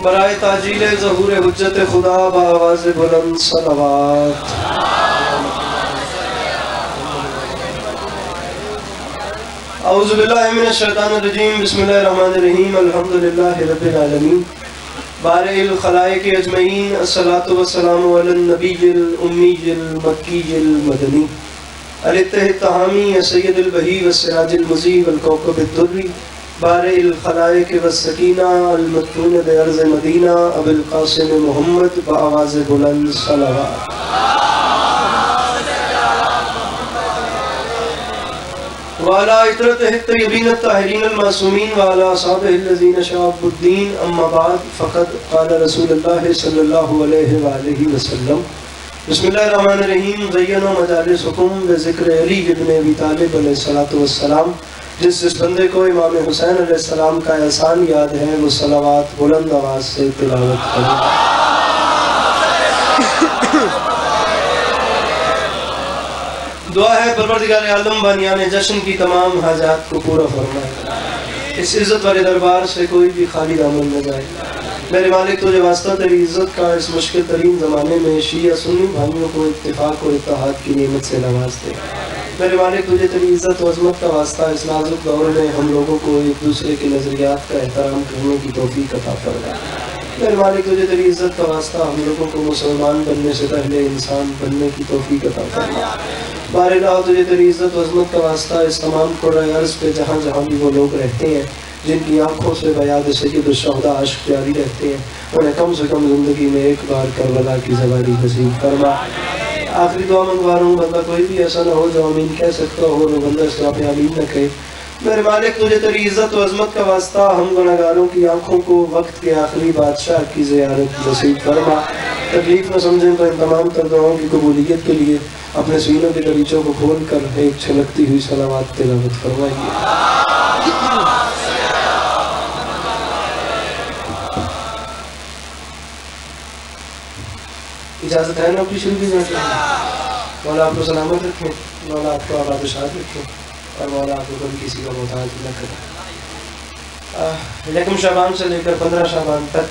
برائے تاجیل ظہور حجت خدا بآواز بلند صلوات۔ اعوذ باللہ من الشیطان الرجیم، بسم اللہ الرحمن الرحیم، الحمدللہ رب العالمین، بارئ الخلائق اجمعین، الصلاۃ والسلام علی النبی الامی المکی المدنی الاتحاد التہامی سید البہی والسراج المضیء والکوكب الدری، بارئ الخلائق والسکینہ المدفون بارض مدینہ ابو القاسم محمد بآواز بلند صلوات۔ وعلى عطرته الطيبين الطاهرين المعصومين وعلى أصحابه الذين شابوا الدين، أما بعد فقد قال رسول الله صلى الله عليه وآله وسلم، بسم الله الرحمن الرحيم، زينوا مجالسكم بذكر علی ابن ابی طالب علیہ الصلوۃ والسلام۔ جس بندے کو امام حسین علیہ السلام کا احسان یاد ہے وہ صلوات بلند آواز سے تلاوت کرے۔ دعا ہے پروردگار عالم بانیان جشن کی تمام حاجات کو پورا فرمائے، اس عزت والے دربار سے کوئی بھی خالی دامن نہ جائے۔ میرے مالک تجھے واسطہ تیری عزت کا اس مشکل ترین زمانے میں شیعہ سنی بھائیوں کو اتفاق اور اتحاد کی نعمت سے نواز دے۔ میرے مالک تجھے تیری عزت و عظمت کا واسطہ اس نازک دور میں ہم لوگوں کو ایک دوسرے کے نظریات کا احترام کرنے کی توفیق عطا فرما۔ میرے مالک تجھے تیری عزت کا واسطہ ہم لوگوں کو مسلمان بننے سے پہلے انسان بننے کی توفیق عطا فرما۔ بار الہ تجھے تیری عزت و عظمت کا واسطہ اس تمام قرۂ عرض پہ جہاں جہاں بھی وہ لوگ رہتے ہیں جن کی آنکھوں سے بیاد سید الشہداء اشک جاری رہتے ہیں، انہیں کم سے کم زندگی میں ایک بار کربلا کی سواری نصیب فرما۔ آخری دعا منگوا رہا ہوں، بندہ کوئی بھی ایسا نہ ہو جو آمین کہہ سکتا ہو اور بندہ اس طرح پہ آمین نہ کہے۔ میرے مالک تجھے تیری عزت و عظمت کا واسطہ ہم گناہگاروں کی آنکھوں کو وقت کے آخری بادشاہ کی زیارت نصیب فرما۔ تکلیف نہ سمجھیں تو ان تمام تر دعاؤں کی قبولیت کے لیے اپنے سینوں کے دریچوں کو کھول کر ایک چھلکتی ہوئی صلوات تلاوت فرمائیے۔ اجازت ہے نا اپنی شروع کی جاتی ہے؟ مولا آپ کو سلامت رکھیں، مولا آپ کو آباد و شاد رکھیں، اور مولا آپ کو کبھی کسی کا محتاج نہ کرے۔ یکم شعبان سے لے کر 15 شعبان تک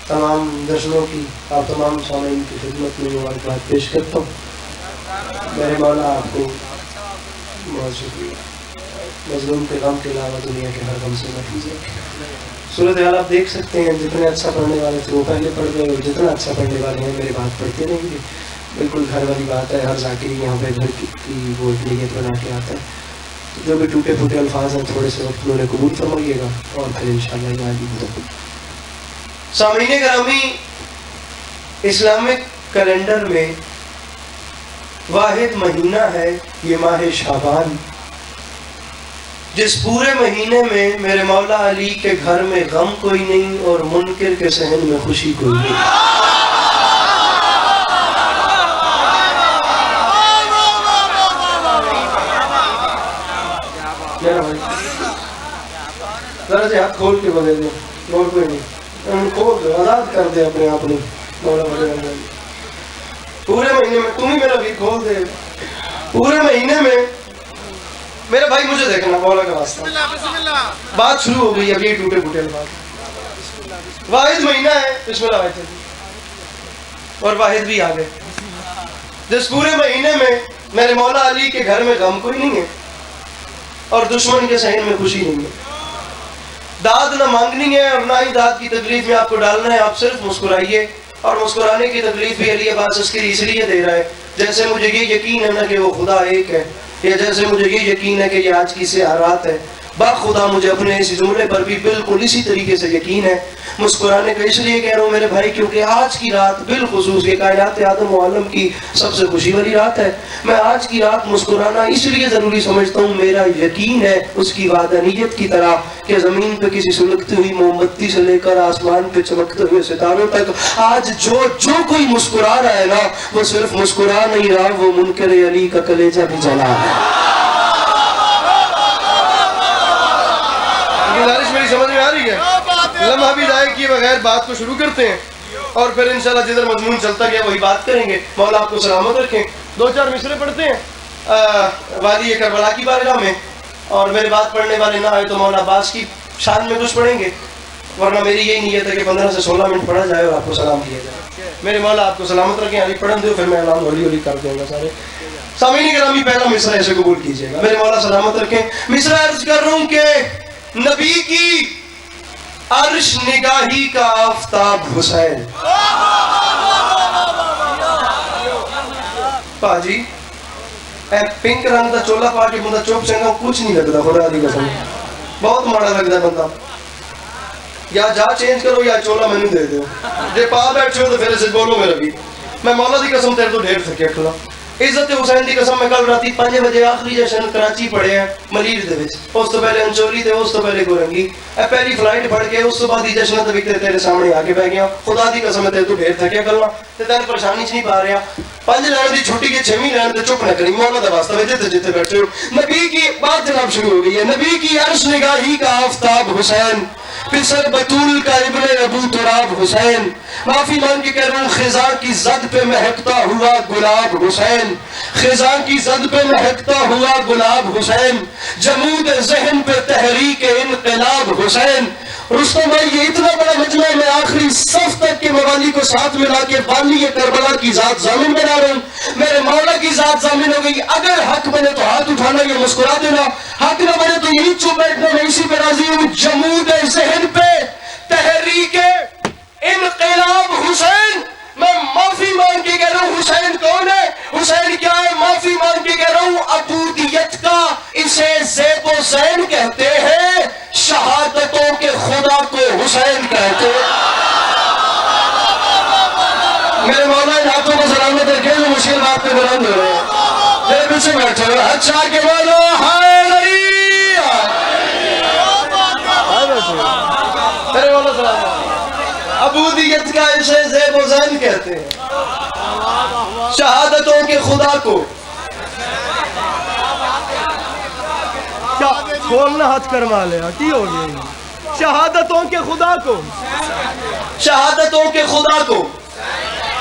تمام درشنوں کی آپ تمام سامعین کی خدمت میں مبارکباد پیش کرتا ہوں۔ میرے مولا آپ کو بہت شکریہ، مظلوم کے غم کے علاوہ دنیا کے ہر غم سے محفوظ رکھیں۔ صورتحال آپ دیکھ سکتے ہیں، جتنے اچھا پڑھنے والے تھے وہ پہلے پڑھ گئے اور جتنا اچھا پڑھنے والے ہیں میرے بات پڑھتے رہیں گے۔ بالکل گھر والی بات ہے، ہر ذاکری یہاں پہ گھر کی وہ نیت بنا کے آتا ہے۔ جو بھی ٹوٹے پھوٹے الفاظ ہیں تھوڑے سے وقت انہیں قبول فرمائیے گا اور پھر انشاءاللہ یہاں بھی۔ سامعین گرامی، اسلامک کیلنڈر میں واحد مہینہ ہے یہ ماہ شعبان، جس پورے مہینے میں میرے مولا علی کے گھر میں غم کوئی نہیں اور منکر کے صحن میں خوشی کوئی نہیں۔ ذرا سے ہاتھ کھول کے بولے دیں، اور کوئی نہیں، کھول دو، آزاد کر دے اپنے آپ مولا بولے۔ پورے مہینے میں تم ہی میرا بھی کھول دے، پورے مہینے میں میرے بھائی مجھے دیکھنا مولا کا واسطہ، بات شروع ہو گئی اب یہ ٹوٹے پھوٹے الفاظ۔ واحد مہینہ ہے، بسم اللہ بھائی، اور واحد بھی آ گئے، جس پورے مہینے میں میرے مولا علی کے گھر میں غم کوئی نہیں ہے اور دشمن کے صحن میں خوشی نہیں ہے۔ داد نہ مانگنی ہے اور نہ ہی داد کی تکلیف میں آپ کو ڈالنا ہے، آپ صرف مسکرائیے، اور مسکرانے کی تکلیف بھی علی عباس عسکری اس لیے دے رہا ہے جیسے مجھے یہ یقین ہے نا کہ وہ خدا ایک ہے، یا جیسے مجھے یہ یقین ہے کہ یہ آج کی سیارات ہے، باخدا مجھے اپنے اس جملے پر بھی بالکل اسی طریقے سے یقین ہے۔ مسکرانے کا اس لیے کہہ رہا ہوں میرے بھائی کیونکہ آج کی رات بالخصوص یہ کائنات آدم و عالم کی سب سے خوشی والی رات ہے۔ میں آج کی رات مسکرانا اس لیے ضروری سمجھتا ہوں، میرا یقین ہے اس کی وحدانیت کی طرح کہ زمین پہ کسی سلگتی ہوئی موم بتی سے لے کر آسمان پہ چمکتے ہوئے ستاروں تک آج جو کوئی مسکرا رہا ہے نا وہ صرف مسکرا نہیں رہا، وہ منکر علی کا کلیجہ بھی جلا ہے۔ گزارش میری سمجھ میں آ رہی ہے؟ لمحہ بھی ضائع کیے بغیر بات کو شروع کرتے ہیں اور پھر انشاءاللہ جدھر مضمون چلتا گیا وہی بات کریں گے۔ مولا آپ کو سلامت رکھیں۔ 2-4 مصرے پڑھتے ہیں والی کربلا کی بارگاہ میں، اور میرے بات پڑھنے والے نہ آئے تو مولا عباس کی شان میں کچھ پڑھیں گے۔ ورنہ میری یہی نیت ہے کہ 15 سے 16 منٹ پڑھا جائے اور آپ کو سلام کیا جائے. میرے مولا آپ کو سلامت رکھیں. علی پڑھن دو پھر میں اعلان ہولی ہولی کر دوں گا. سارے سامعین گرامی پہلا مصرع ایسے قبول کیجیے گا. میرے مولا سلامت رکھیں. مصرع عرض کر رہا ہوں کہ نبی کی عرش نگاہی کا آفتاب حسین. پاجی اے پنک رنگ دا چولا پا کے بندہ چوپ چنگا کچھ نہیں لگتا. خدا دی قسم بہت ماڑا لگتا ہے بندہ. یا جا چینج کرو یا چولا میں دے دو. جے پا بیٹھے ہو تو پھر اسے بولو میرا بھی. میں مولا دی قسم تیرے تو ڈھیر تھکیا کھلا. عزت حسین دی قسم میں کل راتی 5 بجے آخری جشن کراچی پڑھے ہیں ملیر دے وچ. اس تو پہلے انچولی تے اس تو پہلے گورنگی. اے پہلی فلائٹ پڑھ کے اس تو بعد جشن تے وکتے تیرے سامنے آ کے بیٹھ گیا. خدا دی قسم میں تیرے تو ڈھیر تھکیا کھلا تے تیری پریشانی چ نہیں پا رہا. 5 لائن دی چھٹی کے 6ویں لائن تے چپ نہ کری. مولا دا واسطہ جتے جتے بیٹھے ہو. نبی کی بات جناب شروع ہو گئی ہے. نبی کی عرش نگاہی کا آفتاب حسین. پسر بطول کا ابن ابو تراب حسین. معافی مانگ کے کہہ رہا ہوں خزاں کی زد پہ مہکتا ہوا گلاب حسین. خزاں کی زد پہ مہکتا ہوا گلاب حسین. جمود ذہن پہ تحریک انقلاب حسین. رستم بھائی یہ اتنا بڑا مجمع میں آخری صف تک کے موالی کو ساتھ ملا کے والی کربلا کی ذات ضامن بنا رہا ہوں. میرے مولا کی ذات ضامن ہو گئی. اگر حق بنے تو ہاتھ اٹھانا یا مسکرا دینا. حق نہ بنے تو یہی چپ بیٹھنا. میں اسی پہ راضی ہوں. جمود ذہن پہ تحریک انقلاب حسین. میں معافی مانگ کے کہہ رہا ہوں حسین کون ہے؟ حسین کیا ہے؟ معافی مانگ کے کہہ رہا ہوں عبودیت کا اسے زیب و زین کہتے ہیں. شہادتوں کے خدا کو حسین کہتے ہیں. میرے مولا ان ہاتھوں کو سلامت رکھے جو مشکل بات پہ بلند ہو رہے ہیں. میرے پیچھے بیٹھے ہوئے اچھا کے بولو حیدری. میرے مولا سلامت. عبودیت کا اسے زیب و زین کہتے ہیں. شہادتوں کے خدا کو کیا کھولنا ہاتھ کروا لیا کی ہو گئی. شہادتوں کے خدا کو. شہادتوں کے خدا کو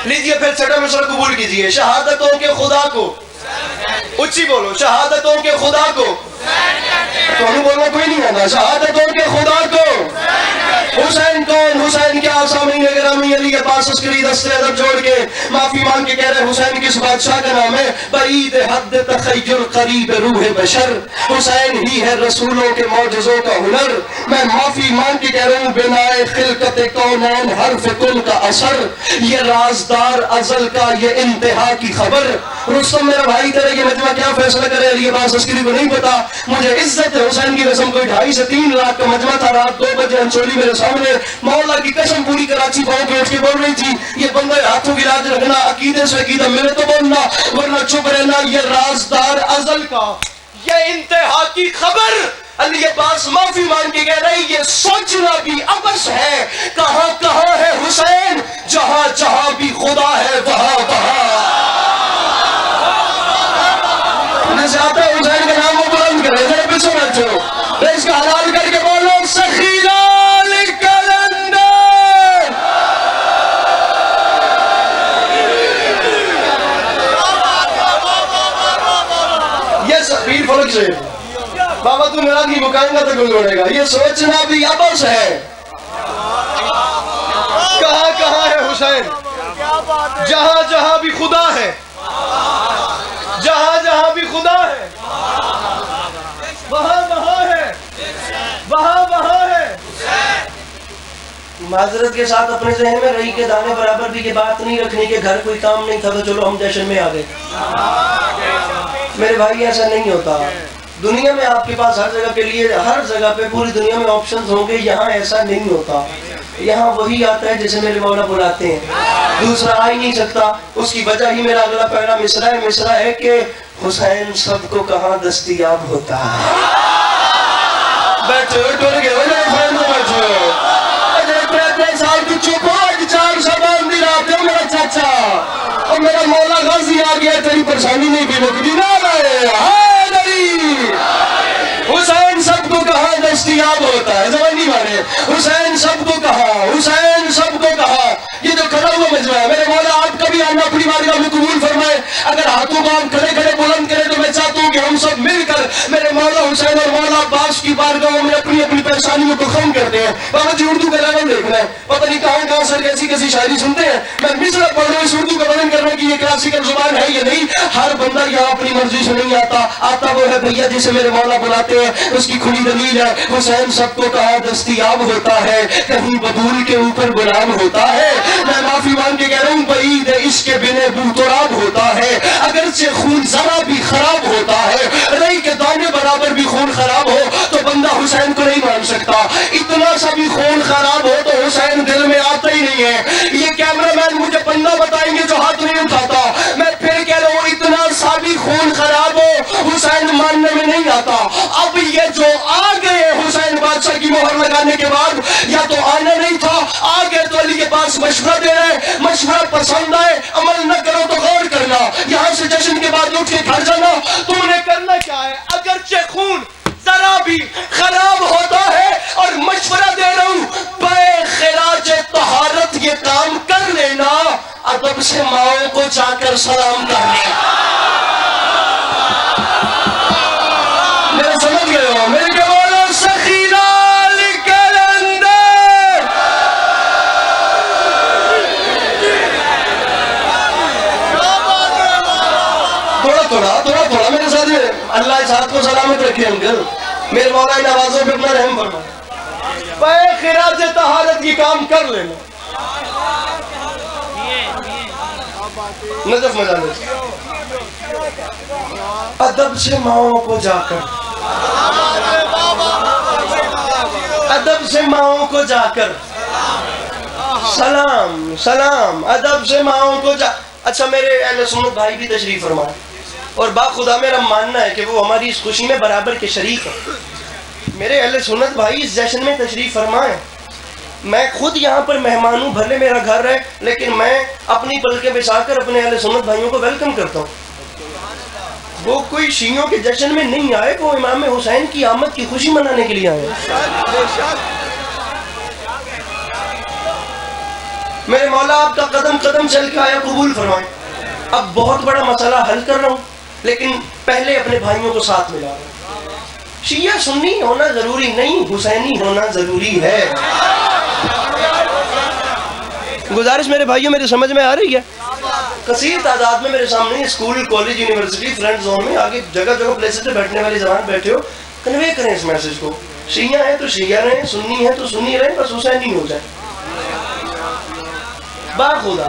لیجئے پھر چھٹا مصرع قبول کیجئے. شہادتوں کے خدا کو اچھی بولو. شہادتوں کے خدا کو تو ہمیں بولنا کوئی نہیں آنا. شہادتوں کے خدا کو. حسین کون؟ حسین کیا؟ سامعین گرامی علی کے پاس عسکری دستے ادب جوڑ کے معافی مانگ کے کہہ رہے حسین کس بادشاہ کا نام ہے؟ بعید حد تخیل قریب روح بشر. حسین ہی ہے رسولوں کے معجزوں کا ہنر. میں معافی مانگ کے کہہ رہا ہوں بنائے خلقت کونین حرف کن کا اثر. یہ رازدار ازل کا یہ انتہا کی خبر. رستم میرا بھائی تیرے یہ مجمع کیا فیصلہ کرے علی عباس عسکری کو نہیں پتا. مجھے عزت حسین کی قسم کوئی 2.5 سے 3 لاکھ کا مجمع تھا. رات 2 بجے انچولی میرے سامنے مولا کی قسم پوری کراچی پاؤں کے اٹھ کے بول رہی تھی یہ بندہ ہاتھوں کی لاج رکھنا عقیدے سے عقیدہ میرے تو بولنا ورنہ چپ رہنا. یہ رازدار ازل کا یہ انتہا کی خبر. علی عباس معافی مانگ کے کہہ رہے یہ سوچنا بھی عبث ہے. کہاں کہاں ہے حسین؟ جہاں جہاں بھی خدا ہے وہاں وہاں. چاہتا ہے حسین کا نام وہ بلند کرے. ذرا پیچھے بیٹھو. اس کا حلال کر کے بولو سخی لال کلندر. یہ پیر فلک سے بابا تو ناراضگی مکائیں گا تو کوئی اڑے گا. یہ سوچنا بھی عبث ہے. کہاں کہاں ہے حسین؟ جہاں جہاں بھی خدا ہے. جہاں جہاں بھی خدا ہے وہاں وہاں ہے. وہاں وہاں ہے. معذرت کے ساتھ اپنے ذہن میں رہی کے دانے برابر بھی یہ بات نہیں رکھنی کہ گھر کوئی کام نہیں تھا تو چلو ہم جشن میں آ گئے. میرے بھائی ایسا نہیں ہوتا. دنیا میں آپ کے پاس ہر جگہ کے لیے ہر جگہ پہ پوری دنیا میں آپشنز ہوں گے. یہاں ایسا نہیں ہوتا. یہاں وہی آتا ہے جسے میرے مولا بلاتے ہیں. دوسرا آ ہی نہیں سکتا. اس کی وجہ ہی میرا اگلا پہلا مصرع ہے. مصرع ہے کہ حسین سب کو کہاں دستیاب ہوتا ہے. بیٹھو ٹر گئے بیٹھو. سال کی چپ ہو. 4 شعبان دی رات ہے میرا چاچا اور میرا مولا غازی آ گیا. تیری پریشانی نہیں بھی مکدی نہ رہے. حسین سب کو کہاں دستیاب ہوتا ہے. زبان نہیں مانے. حسین سب کو کہاں. حسین سب کو کہاں. یہ جو کھڑا ہوا مجمع ہے میرے مولا آپ کا بھی آنا اپنی بارگاہ میں قبول فرمائے. اگر ہاتھوں کو ہم کھڑے کھڑے بلند کریں تو میں چاہتا ہوں کہ ہم سب مل کر میرے مولا حسین اور مولا عباس کی بارگاہوں میں اپنی اپنی پریشانیوں کو ختم کرتے ہیں. بابا جی اردو کا لیول دیکھنا ہے, پتہ نہیں کہاں سر کیسی کیسی شاعری سنتے ہیں. میں مصرع پڑھ رہا ہوں, اس اردو کا بیان کرنے کی یہ کلاسیکل زبان ہے یا نہیں؟ ہر بندہ یہاں اپنی مرضی سے نہیں آتا وہ ہے بھیا جسے میرے مولا بلاتے ہیں. اس کی کھلی دلیل ہے, حسین سب کو کہاں دستیاب ہوتا ہے, کہیں ببول کے اوپر غلام ہوتا ہے. میں معافی مانگ کے کہہ رہا ہوں, بعید اس کے بنے بوتراب ہوتا ہے. اگرچہ خون ذرا بھی خراب ہوتا ہے, رئی کے دانے برابر بھی خون خراب ہو تو بندہ حسین کو نہیں مان سکتا. اتنا سا بھی خون خراب ہو تو حسین دل میں آتا ہی نہیں ہے. یہ کیمرہ مین مجھے بندہ بتائیں گے جو ہاتھ نہیں اٹھاتا. میں پھر کہہ رہا ہوں, اتنا سا بھی خون خراب ہو حسین ماننے میں نہیں آتا. اب یہ جو آ گئے حسین بادشاہ کی مہر لگانے کے بعد, یا تو آنا نہیں تھا, آ گئے تو علی کے پاس مشورہ دے رہے, مشورہ پسند آئے عمل نہ کرو تو غور کرنا, یہاں سے جشن کے بعد اٹھ کے گھر جانا. تم نے کرنا کیا ہے؟ اگرچہ خون ذرا بھی خراب ہوتا ہے اور مشورہ دے رہا ہوں, بے خراج طہارت یہ کام کر لینا, ادب سے ماؤں کو جا کر سلام کر لے. میرے سمجھ گئے ہو؟ میرے کے بولو سخینہ کلندر. تھوڑا میرے ساتھ, اللہ اس ہاتھ کو سلامت رکھے انکل. میرے مولا ان آوازوں پہ اپنا رحم فرما. بے خراج طہارت کی کام کر لینا. نجف مجالس, ادب سے ماؤں کو جا کر, ادب سے ماؤں کو جا کر سلام سلام, ادب سے ماؤں کو جا. اچھا میرے اہل سنت بھائی بھی تشریف فرمائے, اور باخدا میرا ماننا ہے کہ وہ ہماری اس خوشی میں برابر کے شریک ہیں. میرے اہل سنت بھائی اس جشن میں تشریف فرمائیں. میں خود یہاں پر مہمان ہوں, بھلے میرا گھر ہے, لیکن میں اپنی پلکیں بچھا کر اپنے اہل سنت بھائیوں کو ویلکم کرتا ہوں. وہ کوئی شیعوں کے جشن میں نہیں آئے, وہ امام حسین کی آمد کی خوشی منانے کے لیے آئے. میرے مولا آپ کا قدم قدم چل کے آیا, قبول فرمائیں. اب بہت بڑا مسئلہ حل کر رہا ہوں, لیکن پہلے اپنے بھائیوں کو ساتھ ملا رہا ہوں. شیعہ سنی ہونا ضروری نہیں, حسینی ہونا ضروری ہے. گزارش میرے بھائیوں میری سمجھ میں آ رہی ہے؟ کثیر تعداد میں میرے سامنے school, college, university, friend zone میں آگے جگہ جگہ پلیسز پہ بیٹھنے والی زبان بیٹھے ہو, کنوے کریں اس میسج کو. شیعہ ہیں تو شیعہ رہیں, سنی ہیں تو سنی رہیں, بس حسینی ہو جائے. باخدا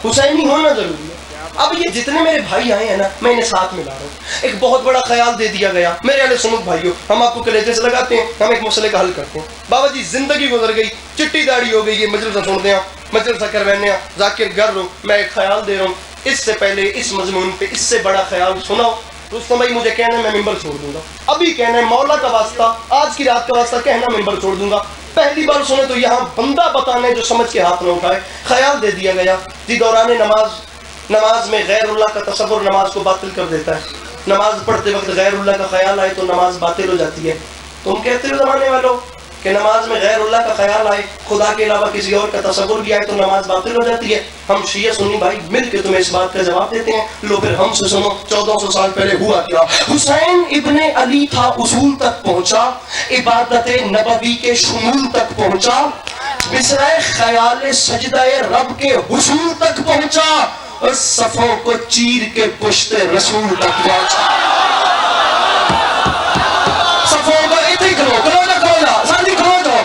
حسینی ہونا ضروری ہے. اب یہ جتنے میرے بھائی آئے ہیں نا, میں انہیں ساتھ ملا رہا ہوں. ایک بہت بڑا خیال دے دیا گیا میرے اہل سنت بھائیوں, ہم آپ کو کلیجے سے لگاتے ہیں, ہم ایک مسئلے کا حل کرتے ہیں. بابا جی زندگی گزر گئی, چٹی داڑھی ہو گئی, یہ مجلسہ سنتے ہیں, مجلسہ کروینے ہیں, ذاکر گر ہوں. میں ایک خیال دے رہا ہوں, اس سے پہلے اس مضمون پہ اس سے بڑا خیال سناؤ. رستم بھائی مجھے کہنا ہے میں ممبر چھوڑ دوں گا, ابھی کہنا ہے مولا کا واسطہ, آج کی رات کا واسطہ کہنا ممبر چھوڑ دوں گا. پہلی بار سنے تو یہاں بندہ بتانا ہے جو سمجھ کے ہاتھ نہ اٹھائے. خیال دے دیا گیا جی, دوران نماز میں غیر اللہ کا تصور نماز کو باطل کر دیتا ہے. نماز پڑھتے وقت غیر اللہ کا خیال آئے تو نماز باطل ہو جاتی ہے. تم کہتے ہو زمانے والوں کہ نماز میں غیر اللہ کا خیال آئے, خدا کے علاوہ کسی اور کا تصور بھی آئے تو نماز باطل ہو جاتی ہے. ہم شیعہ سنی بھائی مل کے تمہیں اس بات کا جواب دیتے ہیں. لو پھر ہم سے سنو, 1400 سال پہلے ہوا کیا. حسین ابن علی تھا, اصول تک پہنچا, عبادت نبوی کے شمول تک پہنچا, بسرائے خیال سجدہ رب کے حصول تک پہنچا, اور صفوں کو چیر کے پشت رسول تک پہنچا. صفوں کو اتنی کرو ساتھی کرو دو,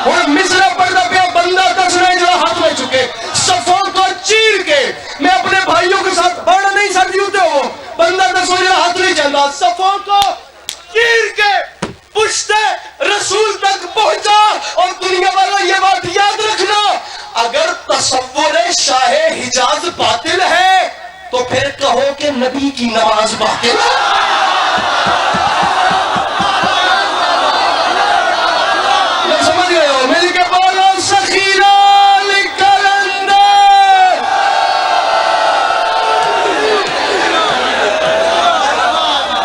اور مصرع پڑھنا پیا بندہ 10 رہے جو ہاتھ میں چکے. صفوں کو چیر کے, میں اپنے بھائیوں کے ساتھ پڑھنا نہیں ساتھی ہوتے ہو, بندہ 10 رہے ہاتھ نہیں چاہتا. صفوں کو چیر کے پشت رسول تک پہنچا. اور دنیا والا یہ بات یاد رکھنا, اگر تصور شاہ حجاز باطل ہے تو پھر کہو کہ نبی کی نماز باطل ہے. میں سمجھ گئے ہو؟ مل کے بولو سخینہ کلندر.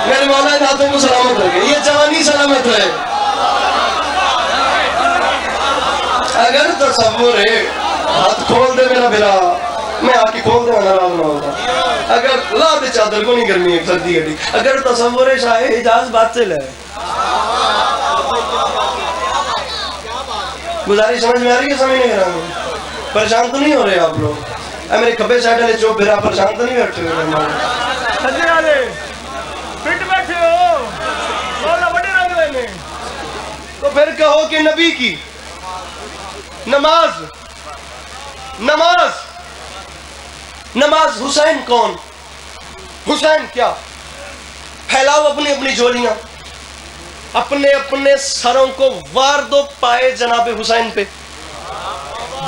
میرے مولا ان ہاتھوں کو سلامت رکھے, یہ جوانی سلامت ہے. اگر تصور ہے, ہاتھ کھول دے میرا بلا, میں آ کے کھول دے ناراض نہ ہوتا اگر لا دے چادر کو نہیں گرمی ہے سردی گڑی اگر تصور شاہ حجاز باطل ہے گزارش سمجھ میں آ رہی ہے سمجھ نہیں رہا پریشان تو نہیں ہو رہے آپ لوگ اے میرے کبے سائڈ والے چوپ پھرا پریشان تو نہیں بیٹھے ہوئے سجے والے فٹ بیٹھے ہو مولا بڑے رنگ لینے تو پھر کہو کہ نبی کی نماز نماز نماز حسین کون حسین کیا پھیلاؤ اپنی اپنی جولیاں اپنے اپنے سروں کو وار دو پائے جناب حسین پہ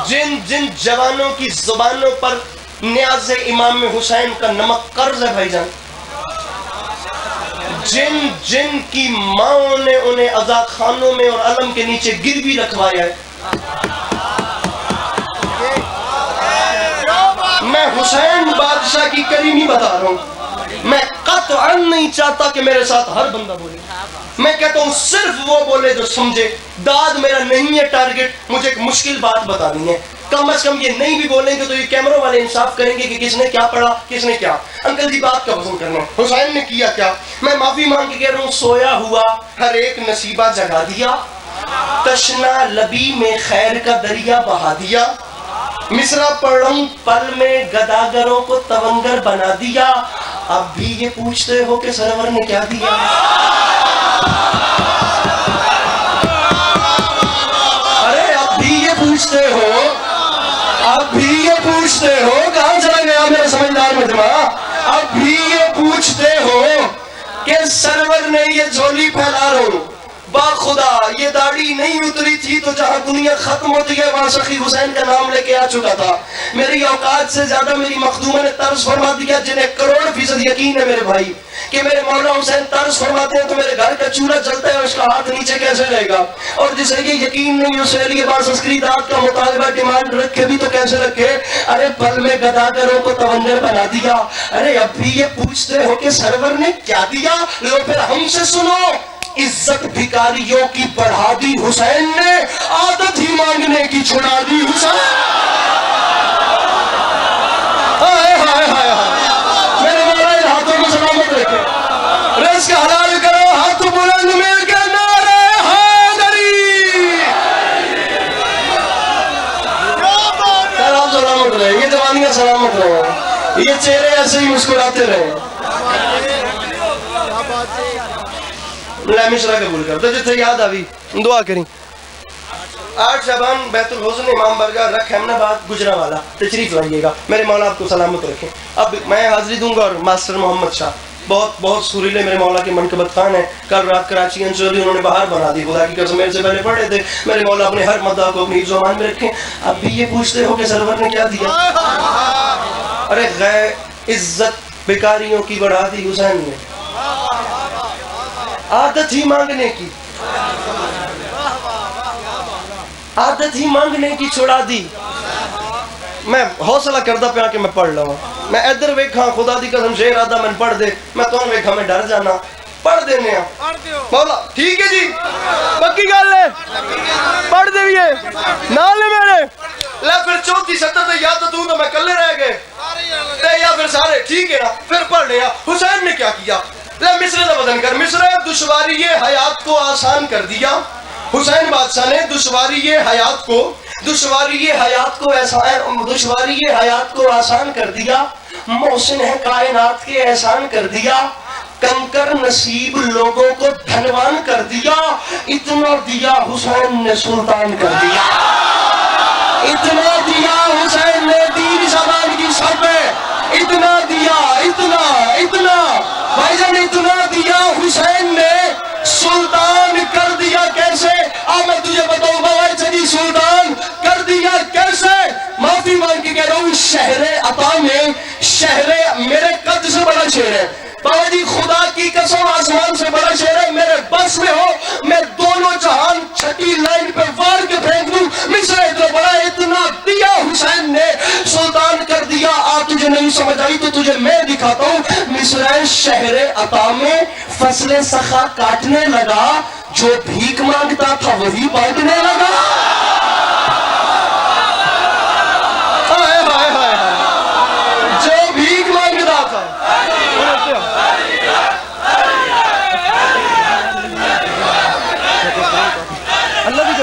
جن جن جوانوں کی زبانوں پر نیاز امام حسین کا نمک قرض ہے بھائی جان جن جن کی ماں نے انہیں عزا خانوں میں اور علم کے نیچے گروی رکھوایا ہے میں حسین بادشاہ کی کریمی بتا رہا ہوں میں قطعاً نہیں چاہتا کہ میرے ساتھ ہر بندہ بولے میں کہتا ہوں صرف وہ بولے جو سمجھے داد میرا نہیں ہے ٹارگٹ مجھے ایک مشکل بات بتانی ہے کم از کم یہ نہیں بھی بولیں گے تو یہ کیمروں والے انصاف کریں گے کہ کس نے کیا پڑھا کس نے کیا انکل جی بات کا وزن کرنا حسین نے کیا کیا میں معافی مانگ کے کہہ رہا ہوں سویا ہوا ہر ایک نصیبہ جگا دیا تشنا لبی میں خیر کا دریا بہا دیا مصرع پڑھوں پل میں گداگروں کو تونگر بنا دیا اب بھی یہ پوچھتے ہو کہ سرور نے کیا دیا ارے اب بھی یہ پوچھتے ہو اب بھی یہ پوچھتے ہو کہاں چلا گیا میرے سمجھدار مجمع اب بھی یہ پوچھتے ہو کہ سرور نے یہ جھولی پھیلا رہا ہوں با خدا یہ داڑھی نہیں اتری تھی تو جہاں دنیا ختم ہوتی ہے وہاں سخی حسین کا نام لے کے آ چکا تھا میری اوقات سے زیادہ میری مخدومہ نے طرز فرما دیا جنہیں کروڑ فیصد یقین ہے میرے بھائی کہ میرے مولا حسین طرز فرماتے ہیں تو میرے گھر کا چولہا جلتا ہے اس کا ہاتھ نیچے کیسے رہے گا اور جسے یہ یقین نہیں اس لیے بعض عسکری داد کا مطالبہ ڈیمانڈ رکھے بھی تو کیسے رکھے ارے پل میں گداگروں کو تونگر بنا دیا ارے اب بھی یہ پوچھتے ہو کہ سرور نے کیا دیا لو پھر ہم سے سنو عزت بھکاریوں کی بڑھا دی حسین نے عادت ہی مانگنے کی چھڑا دی حسین ہائے ہائے ہائے میرے مولا ان ہاتھوں کو سلامت رکھے رزق حلال کرو ہاتھ بلند مل کے نعرہ حیدری سلام سلامت رہے یہ جوانیاں سلامت رہے یہ چہرے ایسے ہی مسکراتے رہے مشرا قبول کر تو جتنے یاد آوی دعا کریں 8 شعبان بیت الحسن امام برگاہ رکھ احمدآباد گجرانوالہ تشریف لائیے گا میرے مولا آپ کو سلامت رکھیں اب میں حاضری دوں گا اور ماسٹر محمد شاہ بہت بہت سریلے میرے مولا کے منقبت خان ہیں کل رات کراچی انچولی انہوں نے باہر بنا دی خدا کی قسم میرے سے پہلے پڑھے تھے میرے مولا اپنے ہر مدعا کو اپنی زبان میں رکھیں اب بھی یہ پوچھتے ہو کہ سرور نے کیا دیا ارے غیر عزت بیکاریوں کی بڑھا دی حسین نے عادت ہی مانگنے کی عادت ہی مانگنے کی چھڑا دی میں حوصلہ کردہ پہ آکے میں پڑھ لوں میں ادھر ویکھاں خدا دی قسم شیر آدھا میں پڑھ دے میں تو ویکھاں میں ڈر جانا پڑھ دینے ہیں مولا ٹھیک ہے جی پکی گل ہے پڑھ دے بھی ہے نالے میرے لے پھر چوتھی ستر تے یا تو میں کلے رہ گئے تے یا پھر سارے ٹھیک ہے نا پھر پڑھ لیا حسین نے کیا کیا لے مصرے دا بدن کر مصرے دشواری یہ حیات کو آسان کر دیا حسین بادشاہ نے دشواری یہ حیات کو آسان کر دیا محسن ہے کائنات کے احسان کر دیا کنکر نصیب لوگوں کو دھنوان کر دیا اتنا دیا حسین نے سلطان کر دیا اتنا دیا حسین نے دین زبان کی سب میں اتنا دیا اتنا بھائی جان اتنا دیا حسین نے سلطان کر دیا کیسے میں تجھے بتاؤں بھائی چلی سلطان کر دیا کیسے معافی مانگ کے کہہ رہا ہوں شہر عطا میں شہر میرے قد سے بڑا شہر ہے بابا جی خدا کی قسم آسمان سے بڑا شہر ہے میرے بس میں ہو میں دونوں جہان چھٹی لائن پہ وار کے پھینک دوں مصر اتنا بڑا اتنا دیا حسین نے سلطان کر دیا تجھے نہیں سمجھ آئی تو تجھے میں دکھاتا ہوں مصر شہر عطا میں فصل سخا کاٹنے لگا جو بھیک مانگتا تھا وہی بانٹنے لگا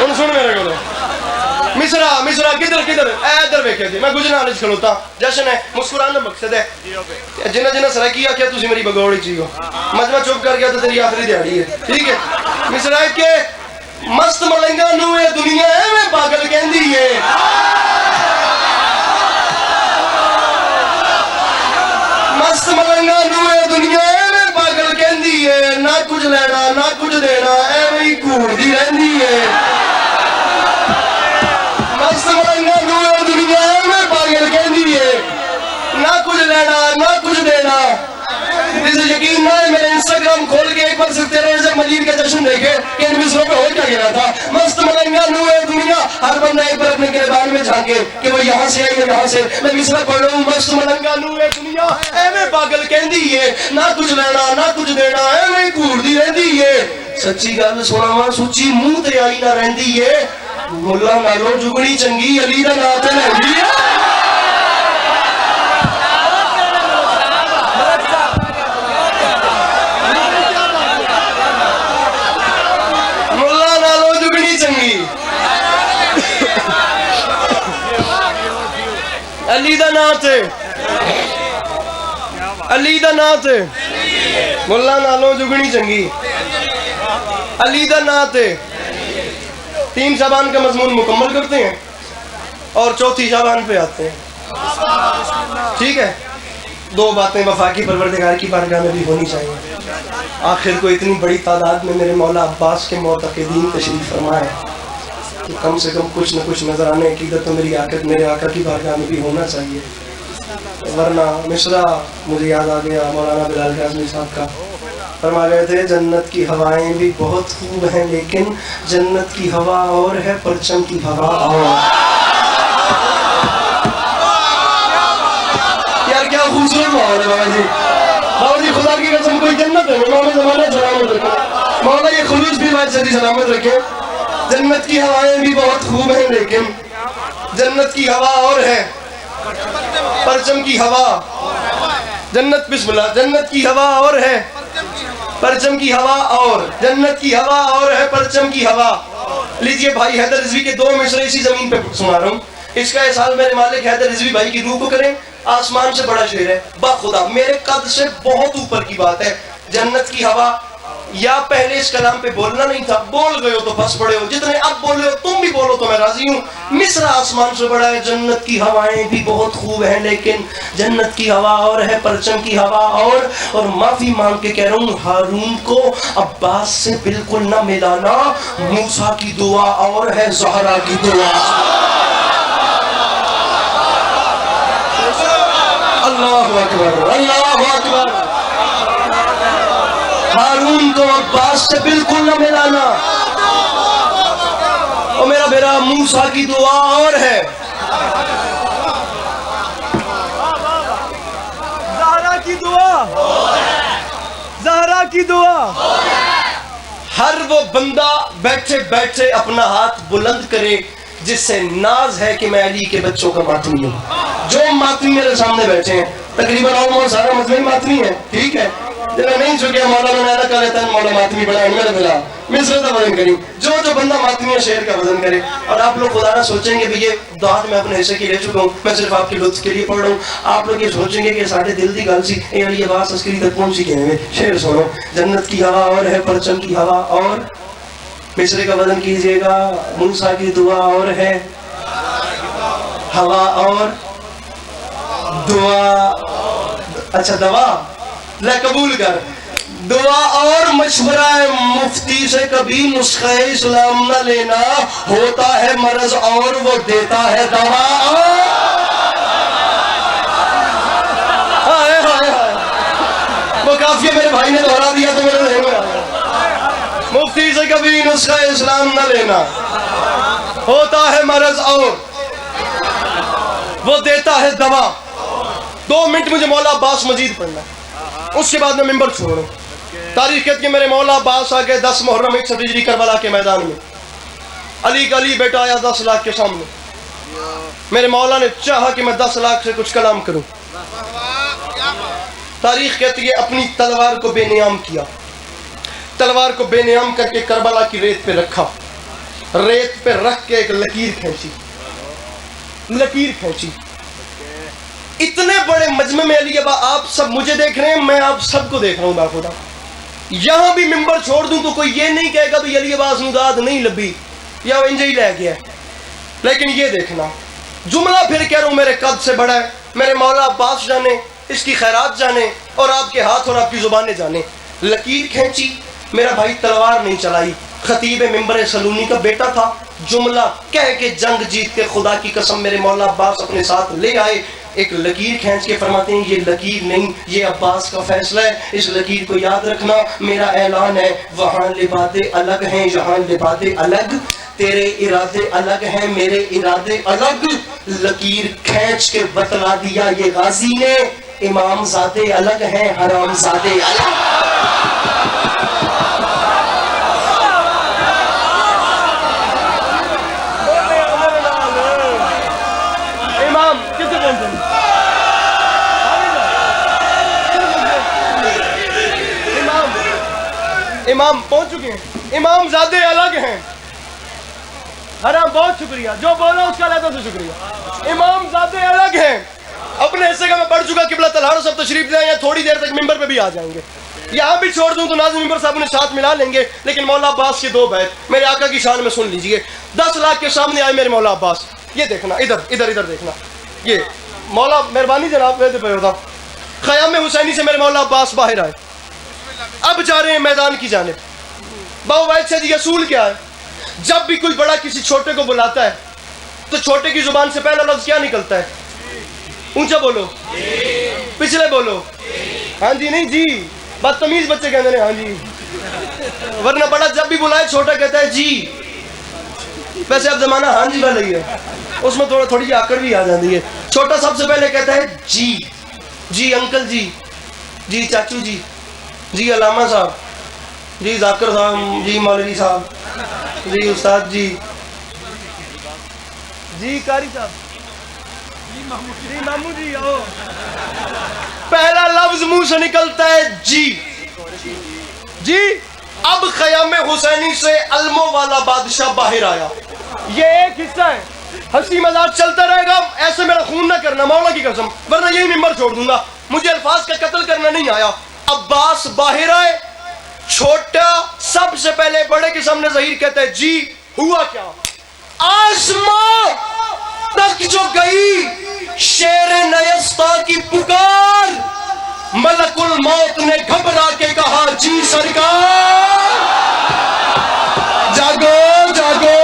ہوں سن میرے کو مصرا کدھر ادھر ویکھیا جی میں گجران وچ کھلوتا جشن ہے مسکرانا مقصد ہے جنہ جنہ سرکی آخیا تسی میری بگوڑی چی ہو مجمع چپ کر گیا تو تیری آخری دیہڑی ہے ٹھیک ہے مصرا کے مست ملنگا نو اے دنیا ایویں پاگل کہندی ہے مست ملنگا نو اے دنیا ایویں پاگل کہندی ہے نہ کچھ لینا نہ کچھ دینا ایویں ہی گھوڑدی رہندی ہے مست ملنگا نو اے دنیا ایویں پاگل کہندی ہے نہ کچھ لینا نہ کچھ دینا جسے یقین نہ ہے میرے انسٹاگرام کھول کے ایک بار صرف 13 رجب مجید کا جشن دیکھے کہ ان مصروں پہ ہو کیا گیا تھا مست ملنگا نو اے دنیا ہر بندہ ایک بار اپنے گریبان میں جھانکے کہ وہ یہاں سے ہے یا یہاں سے میں مصرا پڑھ رہا ہوں مست ملنگا نو اے دنیا ایویں پاگل کہندی ہے نہ کچھ لینا نہ کچھ دینا ایویں گھوڑدی رہندی ہے سچی گل سناواں سچی منہ تے آئی نہ رہندی ہے ملا نالوں جگنی چنگی علی دا نام تے لہندی ہے علی دا نام تے علی دا نام تے ملا نالوں جگنی چنگی علی دا نام تے 3 شعبان کا مضمون مکمل کرتے ہیں اور 4 شعبان پہ آتے ہیں ٹھیک ہے 2 باتیں وفاقی پروردگار کی بارگاہ میں بھی ہونی چاہیے آخر کو اتنی بڑی تعداد میں میرے مولا عباس کے معتقدین تشریف فرما ہے کہ کم سے کم کچھ نہ کچھ نظر آنے عقیدت تو میری آقا میرے آقا کی بارگاہ میں بھی ہونا چاہیے ورنہ مصرا مجھے یاد آ گیا مولانا بلال کاظمی صاحب کا فرما گئے تھے جنت کی ہوائیں بھی بہت خوب ہیں لیکن جنت کی ہوا اور ہے پرچم کی ہوا اور یار کیا خوبصورت ماحول ہے بابا جی خدا کی قسم کوئی جنت ہے امام زمانہ سلامت رکھے مولا یہ خلوص بھی بات صدی سلامت رکھے جنت کی ہوائیں بھی بہت خوب ہیں لیکن جنت کی ہوا اور ہے پرچم کی ہوا جنت بسم اللہ جنت کی ہوا اور ہے پرچم کی ہوا اور جنت کی ہوا اور ہے پرچم کی ہوا لیجئے بھائی حیدر رضوی کے 2 مصرے اسی زمین پہ سنا رہا ہوں اس کا احساس میرے مالک حیدر رضوی بھائی کی روح کو کریں آسمان سے بڑا شعر ہے با خدا میرے قد سے بہت اوپر کی بات ہے جنت کی ہوا یا پہلے اس کلام پہ بولنا نہیں تھا بول گئے ہو تو پھنس پڑے ہو جتنے اب بولے ہو تم بھی بولو تو میں راضی ہوں مصرا آسمان سے بڑا ہے جنت کی ہوائیں بھی بہت خوب ہیں لیکن جنت کی ہوا اور ہے پرچم کی ہوا اور معافی مانگ کے کہہ رہا ہوں ہارون کو عباس سے بالکل نہ ملانا موسیٰ کی دعا اور ہے زہرا کی دعا اللہ اکبر اللہ اکبر ہارون کو عباس سے بالکل نہ ملانا اور میرا بیرا موسیٰ کی دعا اور ہے زہرا کی دعا زہرا کی دعا ہر وہ بندہ بیٹھے بیٹھے اپنا ہاتھ بلند کرے جس سے ناز ہے کہ میں علی کے بچوں کا ماتمی ہوں جو ماتمی میرے سامنے بیٹھے ہیں تقریباً اور سارا مجمع ماتمی ہے ٹھیک ہے جنہا نہیں چکے مولانا نینا کر لیتا ہے مولا ماتمی بڑھائیں میرے بلا مصر کا وزن کریں جو بندہ ماتمی ہے شعر کا وزن کرے اور آپ لوگ خدا نہ سوچیں گے بھی یہ دعات میں اپنے حصے کی لے چکا ہوں میں صرف آپ کی لطف کے لیے پڑھ رہا ہوں آپ لوگ یہ سوچیں گے کہ ساڑھے دل دی گل سی اے علی عباس عسکری تک پہنچی گئے ہیں شعر سنو جنت کی ہوا اور ہے پرچم کی ہوا اور مصر کا وزن کیجئے گا موسیٰ کی دعا اور ہے ہوا اور دعا اچھا دوا لے قبول کر دعا اور مشورہ مفتی سے کبھی نسخہ اسلام نہ لینا ہوتا ہے مرض اور وہ دیتا ہے دوا وہ کافی میرے بھائی نے دہرا دیا تو میرے ذہن میں آ گیا مفتی سے کبھی نسخہ اسلام نہ لینا ہوتا ہے مرض اور وہ دیتا ہے دوا 2 منٹ مجھے مولا عباس مجید پڑھنا ہے اس کے بعد میں ممبر چھوڑوں تاریخ کہتی کہ میرے مولا عباس آگے 10 محرم 61 ہجری کربلا کے میدان میں علی کا علی بیٹا آیا 10 لاکھ کے سامنے میرے مولا نے چاہا کہ میں 10 لاکھ سے کچھ کلام کروں تاریخ کہتی ہے اپنی تلوار کو بے نیام کیا تلوار کو بے نیام کر کے کربلا کی ریت پہ رکھا ریت پہ رکھ کے ایک لکیر کھینچی، لکیر کھینچی. اتنے بڑے مجمع میں علی ابا آپ سب مجھے دیکھ رہے ہیں، میں آپ سب کو دیکھ رہا ہوں باخدا. یہاں بھی ممبر چھوڑ دوں تو کوئی یہ نہیں کہے گا بھی علی عباس نوداد نہیں لبھی یا انجے ہی لے گیا. لیکن یہ دیکھنا جملہ پھر کہہ رہا ہوں میرے قد سے بڑا ہے، میرے مولا عباس جانے، اس کی خیرات جانے، اور آپ کے ہاتھ اور آپ کی زبانیں جانے. لکیر کھینچی، میرا بھائی تلوار نہیں چلائی، خطیب ممبر سلونی کا بیٹا تھا، جملہ کہہ کے جنگ جیت کے خدا کی قسم میرے مولا عباس اپنے ساتھ لے آئے. ایک لکیر کھینچ کے فرماتے ہیں یہ لکیر نہیں، یہ عباس کا فیصلہ ہے، اس لکیر کو یاد رکھنا. میرا اعلان ہے، وہاں لبادے الگ ہیں، یہاں لبادے الگ، تیرے ارادے الگ ہیں، میرے ارادے الگ. لکیر کھینچ کے بتلا دیا یہ غازی نے، امام زادے الگ ہیں، حرام زادے الگ. امام پہنچ چکے ہیں، امام زادے الگ ہیں، حرام. بہت شکریہ، جو بولا اس کا لہذا سے شکریہ. امام زادے الگ ہیں. اپنے حصے کا میں پڑھ چکا، قبلہ تلہارو سب تشریف لائیں، یا تھوڑی دیر تک ممبر پہ بھی آ جائیں گے. یہاں بھی چھوڑ دوں تو ناظم ممبر صاحب نے ساتھ ملا لیں گے. لیکن مولا عباس کے 2 بیت میرے آقا کی شان میں سن لیجئے. 10 لاکھ کے سامنے آئے میرے مولا عباس. یہ دیکھنا، ادھر ادھر ادھر دیکھنا. یہ مولا مہربانی جناب ویسے پہ ہوتا. خیام حسینی سے میرے مولا عباس باہر آئے، اب جا رہے ہیں میدان کی جانب. بابو واحد سے جی اصول کیا ہے؟ جب بھی کوئی بڑا کسی چھوٹے کو بلاتا ہے تو چھوٹے کی زبان سے پہلا لفظ کیا نکلتا ہے؟ اونچا بولو، پچھلے بولو. ہاں جی نہیں جی، بدتمیز بچے کہتے ہیں ہاں جی. ورنہ بڑا جب بھی بلائے چھوٹا کہتا ہے جی. ویسے اب زمانہ ہاں جی والا ہی ہے، اس میں تھوڑی آکڑ بھی آ جاتی ہے. چھوٹا سب سے پہلے کہتا ہے جی، جی انکل جی، جی چاچو جی، جی علامہ صاحب، جی ذاکر صاحب، جی مولوی صاحب، جی استاد جی، جی قاری صاحب، جی مامو جی. آؤ، پہلا لفظ منہ سے نکلتا ہے جی. جی اب خیام حسینی سے علموں والا بادشاہ باہر آیا. یہ ایک حصہ ہے، ہنسی مذاق چلتا رہے گا. ایسے میرا خون نہ کرنا مولا کی قسم، ورنہ یہی ممبر چھوڑ دوں گا. مجھے الفاظ کا قتل کرنا نہیں آیا. عباس باہر آئے، چھوٹا سب سے پہلے بڑے کے سامنے ظہیر کہتا ہے جی. ہوا کیا؟ آسمان تک جو گئی شیر نیستا کی پکار، ملک الموت نے گھبرا کے کہا جی سرکار. جاگو جاگو،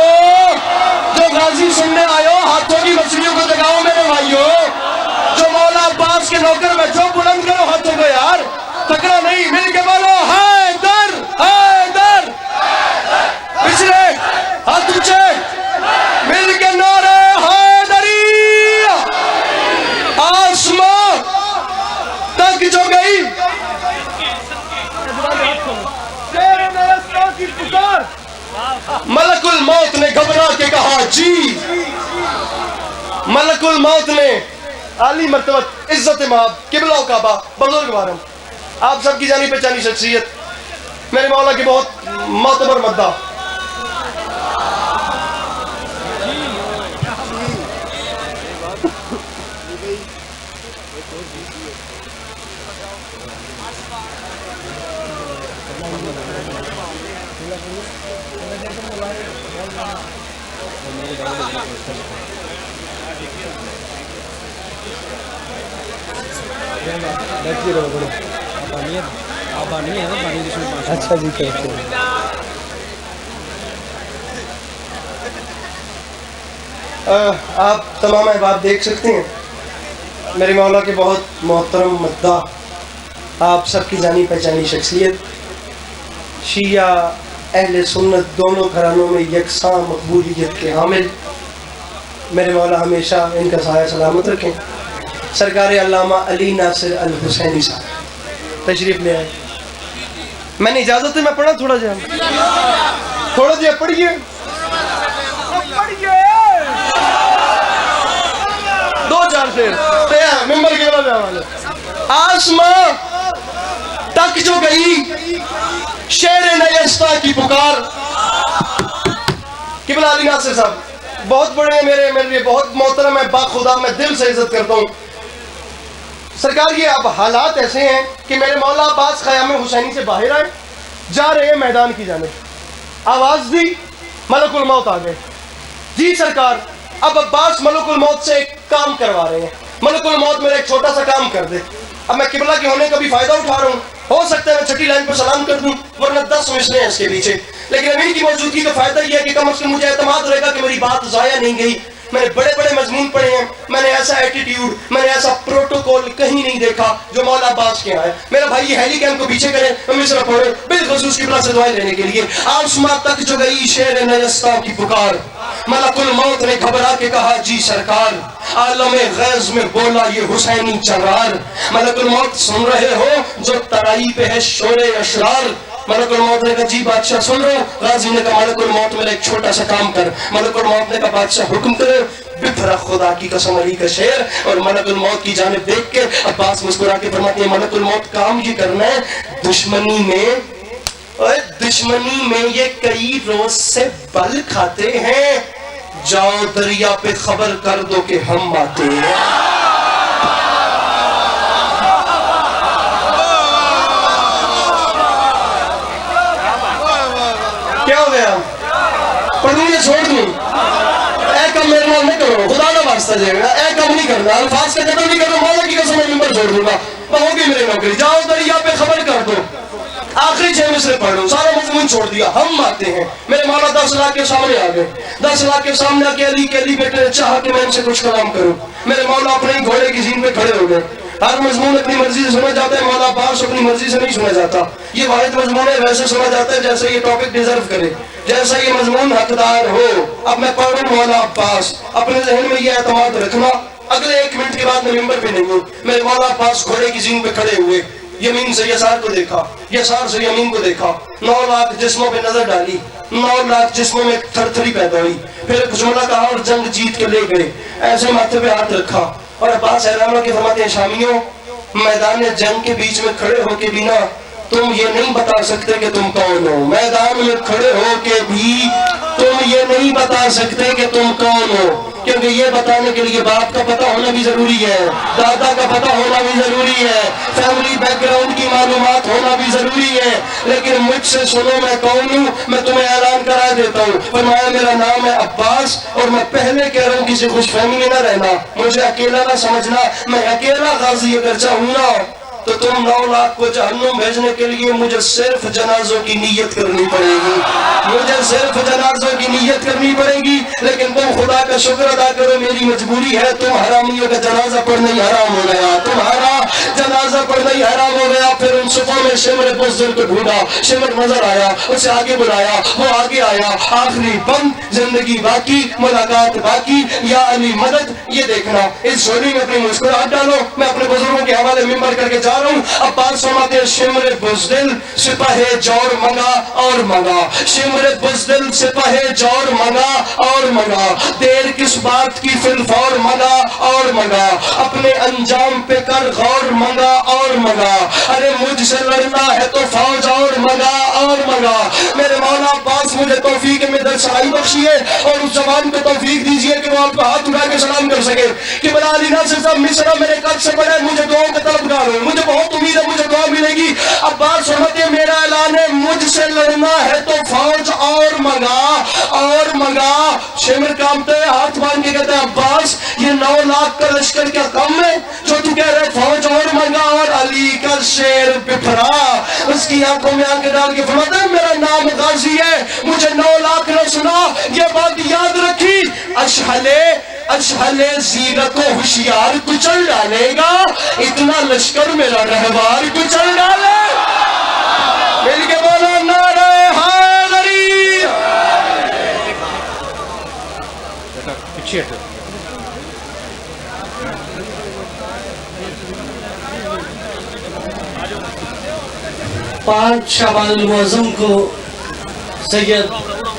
جو غازی سننے آئے ہو ہاتھوں کی مچھلیوں کو جگاؤ میرے بھائیو. جو مولا عباس کے نوکر بیٹھو بلند کرو ہاتھوں کو یار، تکڑا نہیں، مل کے بولو حیدر حیدر. پچھلے ہاتھ اونچے، مل کے نعرے حیدری. آسمان تک جو گئی ملک الموت نے گھبرا کے کہا جی. ملک الموت نے عالی مرتبہ عزت مآب قبلہ و کعبہ بزرگ وارم آپ سب کی جانی پہچانی شخصیت میرے مولا کی بہت معتبر مداح. اچھا جی آپ تمام احباب دیکھ سکتے ہیں میرے مولا کے بہت محترم مداح، آپ سب کی جانی پہچانی شخصیت، شیعہ اہل سنت دونوں گھرانوں میں یکساں مقبولیت کے حامل. میرے مولا ہمیشہ ان کا سایہ سلامت رکھیں. سرکار علامہ علی ناصر الحسینی صاحب تشریف لے آئے. میں نے اجازت ہے میں پڑھا تھوڑا جہاں پڑھیے 2-4 شعر ممبر کے حوالے. آسمان تک جو گئی شیر نیستا کی پکار، قبلہ علی ناصر صاحب بہت بڑے ہیں میرے لیے بہت محترم ہے، باخدا، میں دل سے عزت کرتا ہوں سرکار۔ یہ اب حالات ایسے ہیں کہ میرے مولا عباس خیام حسینی سے باہر آئے، جا رہے ہیں میدان کی جانب، آواز دی، ملک الموت آ گئے۔ جی سرکار اب عباس ملک الموت سے ایک کام کروا رہے ہیں، ملک الموت میرا ایک چھوٹا سا کام کر دے۔ اب میں قبلہ کے ہونے کا بھی فائدہ اٹھا رہا ہوں، ہو سکتا ہے میں چھٹی لائن پر سلام کر دوں ورنہ 10 مسئلے ہیں اس کے پیچھے، لیکن امین کی موجودگی کا فائدہ یہ ہے کہ کم از کم مجھے اعتماد رہے گا کہ میری بات ضائع نہیں گئی۔ میں نے بڑے بڑے مضمون پڑھے ہیں، میں نے ایسا ایٹیٹیوڈ، میں نے ایسا پروٹوکول کہیں نہیں دیکھا جو مولا عباس کے آئے۔ میرا بھائی یہ ہیلی کیمپ کو پیچھے کریں، میں مصرع پڑھو بالخصوص قبلہ سے دعائیں لینے کے لیے۔ آسماں تک جو گئی شیر نیستاں کی پکار، ملک الموت نے گھبرا کے کہا جی سرکار، عالم غیظ میں بولا یہ حسینی چنگار، ملک الموت سن رہے ہو جو ترائی پہ ہے شور اشرار۔ ملک الموت نے کہا جی بادشاہ سن رہا ہوں۔ غازی نے کہا ملک الموت میرا ایک چھوٹا سا کام کر۔ ملک الموت نے کہا بادشاہ حکم کرے۔ بپھرا خدا کی قسم علی کا شعر، اور ملک الموت کی جانب دیکھ کے عباس مسکرا کے فرماتے ہیں ملک الموت کام یہ کرنا ہے، دشمنی میں یہ کئی روز سے بل کھاتے ہیں، جاؤ دریا پہ خبر کر دو کہ ہم آتے ہیں۔ کیا ہو گیا؟ پڑھوں یا چھوڑ دوں؟ اے کم میرے نام نہیں کرو، خدا کا واسطہ جائے گا، اے کم نہیں کرنا، الفاظ کا قدر نہیں کرنا، مولا کی قسم میں ممبر چھوڑ دوں گا، ہوگی میرے نوکری، جاؤ دریا پہ خبر کر دو۔ آخری 6 مصرے پڑھ لوں، سارا مضمون چھوڑ دیا، ہم آتے ہیں۔ میرے مولا 10 لاکھ کے سامنے آ گئے، 10 لاکھ کے سامنے آ کے علی بیٹے نے چاہا کہ میں ان سے کچھ کلام کروں۔ میرے مولا اپنے ہی گھوڑے کی زین پہ کھڑے ہو گئے۔ ہر مضمون اپنی مرضی سے سنا جاتا ہے، مولا عباس اپنی مرضی سے نہیں سنا جاتا۔ یہ واحد مضمون ہے، ویسے سنا جاتا ہے جیسے یہ ٹاپک ڈیزرو کرے، جیسا یہ مضمون حقدار ہو۔ اب میں پڑھ رہا ہوں مولا عباس، اپنے ذہن میں یہ اعتماد رکھنا اگلے 1 منٹ کے بعد میں ممبر پہ نہیں ہوں۔ میرے مولا عباس گھوڑے کی زین پہ کھڑے ہوئے، یمین سے یسار کو دیکھا، یسار سے یمین کو دیکھا، 9 لاکھ جسموں پہ نظر ڈالی، 9 لاکھ جسموں میں تھر تھری پیدا ہوئی، پھر ایک جملہ کہا اور جنگ جیت کے لے گئے، ایسے ماتھے پہ ہاتھ رکھا، اور عباس حیران ہو کے فرماتے ہیں شامیوں، میدان جنگ کے بیچ میں کھڑے ہو کے بھی نا تم یہ نہیں بتا سکتے کہ تم کون ہو، میدان میں کھڑے ہو کے بھی تم یہ نہیں بتا سکتے کہ تم کون ہو، کیونکہ یہ بتانے کے لیے باپ کا پتہ ہونا بھی ضروری ہے، دادا کا پتہ ہونا بھی ضروری ہے، فیملی بیک گراؤنڈ کی معلومات ہونا بھی ضروری ہے۔ لیکن مجھ سے سنو میں کون ہوں، میں تمہیں اعلان کرا دیتا ہوں۔ فرمایا میرا نام ہے عباس، اور میں پہلے کہہ رہا ہوں کسی خوش فہمی میں نہ رہنا، مجھے اکیلا نہ سمجھنا، میں اکیلا غازی اگر چاہوں نا تو تم 9 لاکھ کو جہنم بھیجنے کے لیے مجھے صرف جنازوں کی نیت کرنی پڑے گی، مجھے صرف جنازوں کی نیت کرنی پڑے گی۔ لیکن تم خدا کا شکر ادا کرو، میری مجبوری ہے، تم حرامیوں کا جنازہ پڑھنا ہی حرام ہو گیا، تمہارا جنازہ پڑھنا ہی حرام ہو گیا۔ پھر ان صفوں میں شمر بزدل کو ڈھونڈا، شمر نظر آیا، اسے آگے بلایا، وہ آگے آیا، آخری بند، زندگی باقی، ملاقات باقی، یا علی مدد۔ یہ دیکھنا اس جھولی میں اپنی مسکراہٹ ڈالو، میں اپنے بزرگوں کے حوالے ممبر کر کے جا رہا ہوں۔ عباس فرماتے ہیں شمر بزدل سپاہ جور منگا اور منگا، شمر بزدل سپاہ جور منگا اور منگا، دیر کس بات کی فی الفور منگا اور منگا، اپنے انجام پہ کر غور منگا اور منگا، ارے مجھ سے لڑنا ہے تو فوج اور منگا اور منگا۔ میرے مولا عباس مجھے توفیق میں درسائی بخشیے اور اس زبان کو توفیق دیجیے کہ وہ آپ کا ہاتھ اٹھا کے سلام کر سکے کہ بلا علی ناصر صاحب مصرع میرے قد سے بڑے، مجھے دعاؤں کا طلبگار ہوں، مجھے بہت امید ہے مجھے دعا ملے گی۔ عباس فرماتے ہیں میرا اعلان ہے مجھ سے لڑنا ہے تو فوج اور منگا اور منگا۔ شمر کامتے ہاتھ باندھ کے کہتے ہیں عباس یہ 9 لاکھ کا لشکر کیا کم ہے جو تو کہہ رہے فوج اور منگا؟ اور علی کا شیر بپھرا، اس کی آنکھوں میں آنکھیں ڈال کے فرماتے ہیں میرا نام غازی ہے، مجھے 9 لاکھ نہ سنا، یہ بات یاد رکھی، اشحلے زیرت و ہوشیار کچل ڈالے گا، اتنا لشکر میرا رہوار کچل ڈالے۔ مل کے بولو نعرہ حیدری۔ پیچھے 5 شعبان المعظم کو سید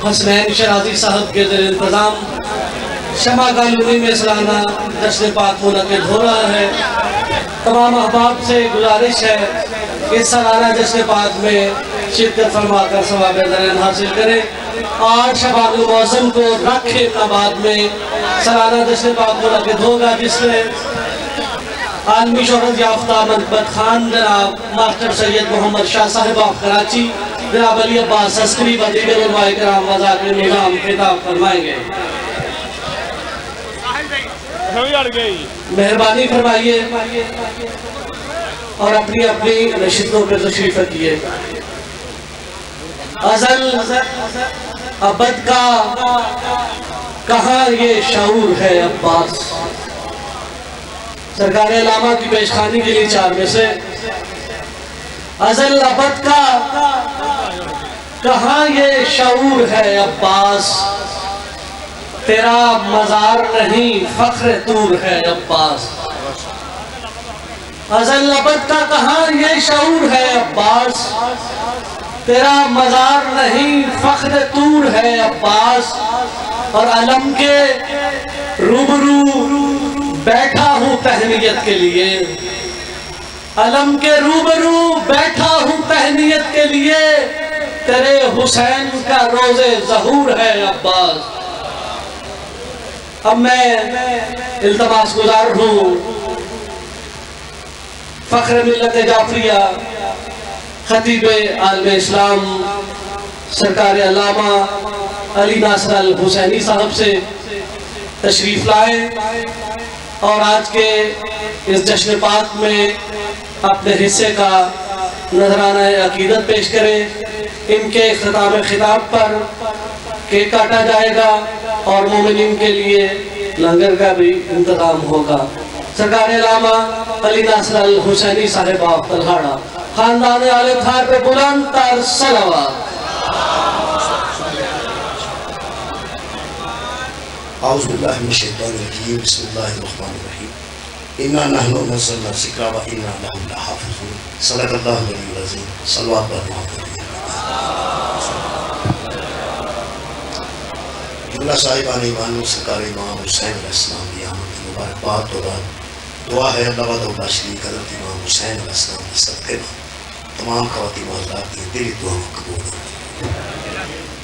حسنین شرازی صاحب کے در انتظام شمع کالونی میں سالانہ جشن پاک منعقد ہو رہا ہے۔ تمام احباب سے گزارش ہے کہ اس سالانہ جشن پاک میں شرکت فرما کر ثواب درین حاصل کرے اور شبان المعظم کو رکھے آباد میں سالانہ جشن پاک منعقد ہوگا، جس میں عالمی شہرت یافتہ منقبت خان جناب ماسٹر سید محمد شاہ صاحب آف کراچی، جناب علی عباس عسکری و دیگر علماء کرام وزارت نظام خطاب فرمائیں گے۔ مہربانی فرمائیے اور اپنی اپنی نشستوں پہ تشریف رکھیے۔ ازل ابد کا کہاں یہ شعور ہے عباس، سرکار علامہ کی پیشخانی کے لیے 4 میں سے۔ ازل ابد کا کہاں یہ شعور ہے عباس، تیرا مزار نہیں فخر طور ہے عباس۔ ازل ابد کا کہاں یہ شعور ہے عباس، تیرا مزار نہیں فخر طور ہے عباس۔ اور علم کے روبرو بیٹھا ہوں تہنیت کے لیے، علم کے روبرو بیٹھا ہوں تہنیت کے لیے، تیرے حسین کا روز ظہور ہے عباس۔ اب میں التماس گزار ہوں فخر ملت جعفریہ خطیب عالم اسلام سرکار علامہ علی ناصر الحسینی صاحب سے تشریف لائیں اور آج کے اس جشن پاک میں اپنے حصے کا نذرانہ عقیدت پیش کریں۔ ان کے اختتام خطاب پر کیک کاٹا جائے گا اور مومنین کے لیے لنگر کا بھی انتظام ہوگا۔ سرکار علامہ علی ناصر الحسینی صاحب آف تلہاڑا، خاندان آل تھار پہ بلند تر صلوات۔ اعوذ باللہ من الشیطان الرجیم، بسم اللہ الرحمن الرحیم۔ انا نحن نزلنا الذکر و انا لہ لحافظون، صدق اللہ العلی العظیم، صلوات محمد۔ جملہ صاحبان ایمان سرکار امام حسین علیہ السلام کی آمد کی مبارکباد دوران دعا ہے اللہ و شریک حضرت امام حسین علیہ السلام کی صدقے میں تمام خواتین حضرات کی دلی دعا قبول ہو۔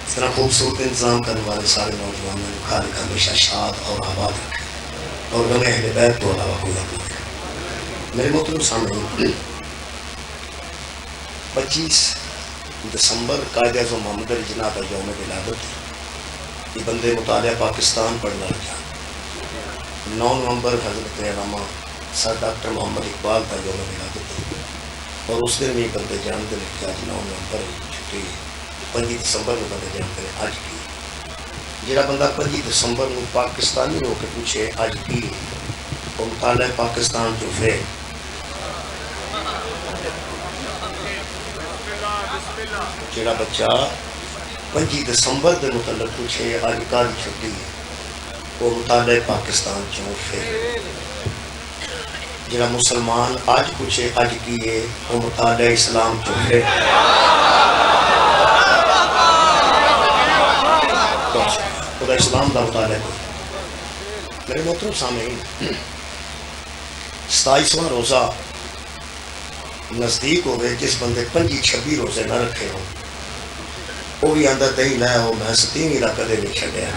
اس طرح خوبصورت انتظام کرنے والے سارے نوجوانوں نے خالق ہمیشہ شاد اور آباد رکھے اور غم اہل بیت کو علاوہ کوئی نہ رکھے۔ میرے محترم سامعین، 25 دسمبر قائد اعظم محمد علی جناح کا یوم ولادت ہے۔ یہ بندے مطالعہ پاکستان پڑھنا رکھا۔ 9 نومبر حضرت علامہ سر ڈاکٹر محمد اقبال کا یوم ولادت ہے اور اس دن بھی بندے جانتے ہیں کہ آج 9 نومبر چھٹی 25 دسمبر میں بندے جانتے ہیں آج کی۔ جڑا بندہ 25 دسمبر میں پاکستانی ہو کے پوچھے آج کی وہ مطالعہ پاکستان جو ہے جڑا بچہ 25 دسمبر کے متعلق پوچھے آج کل چھٹی وہ مطالعہ پاکستان چوں ہے۔ جڑا مسلمان آج پوچھے آج کی ہے وہ مطالعہ اسلام چوں ہے۔ خدا اسلام کا مطالعہ کرے۔ میرے محترم سامعین، 27واں روزہ نزدیک ہوئے، جس بندے 25-26 روزے نہ رکھے ہوں وہ بھی آندہ دہی لائے ہو میں 27ویں کا کدے نہیں چھڑیا۔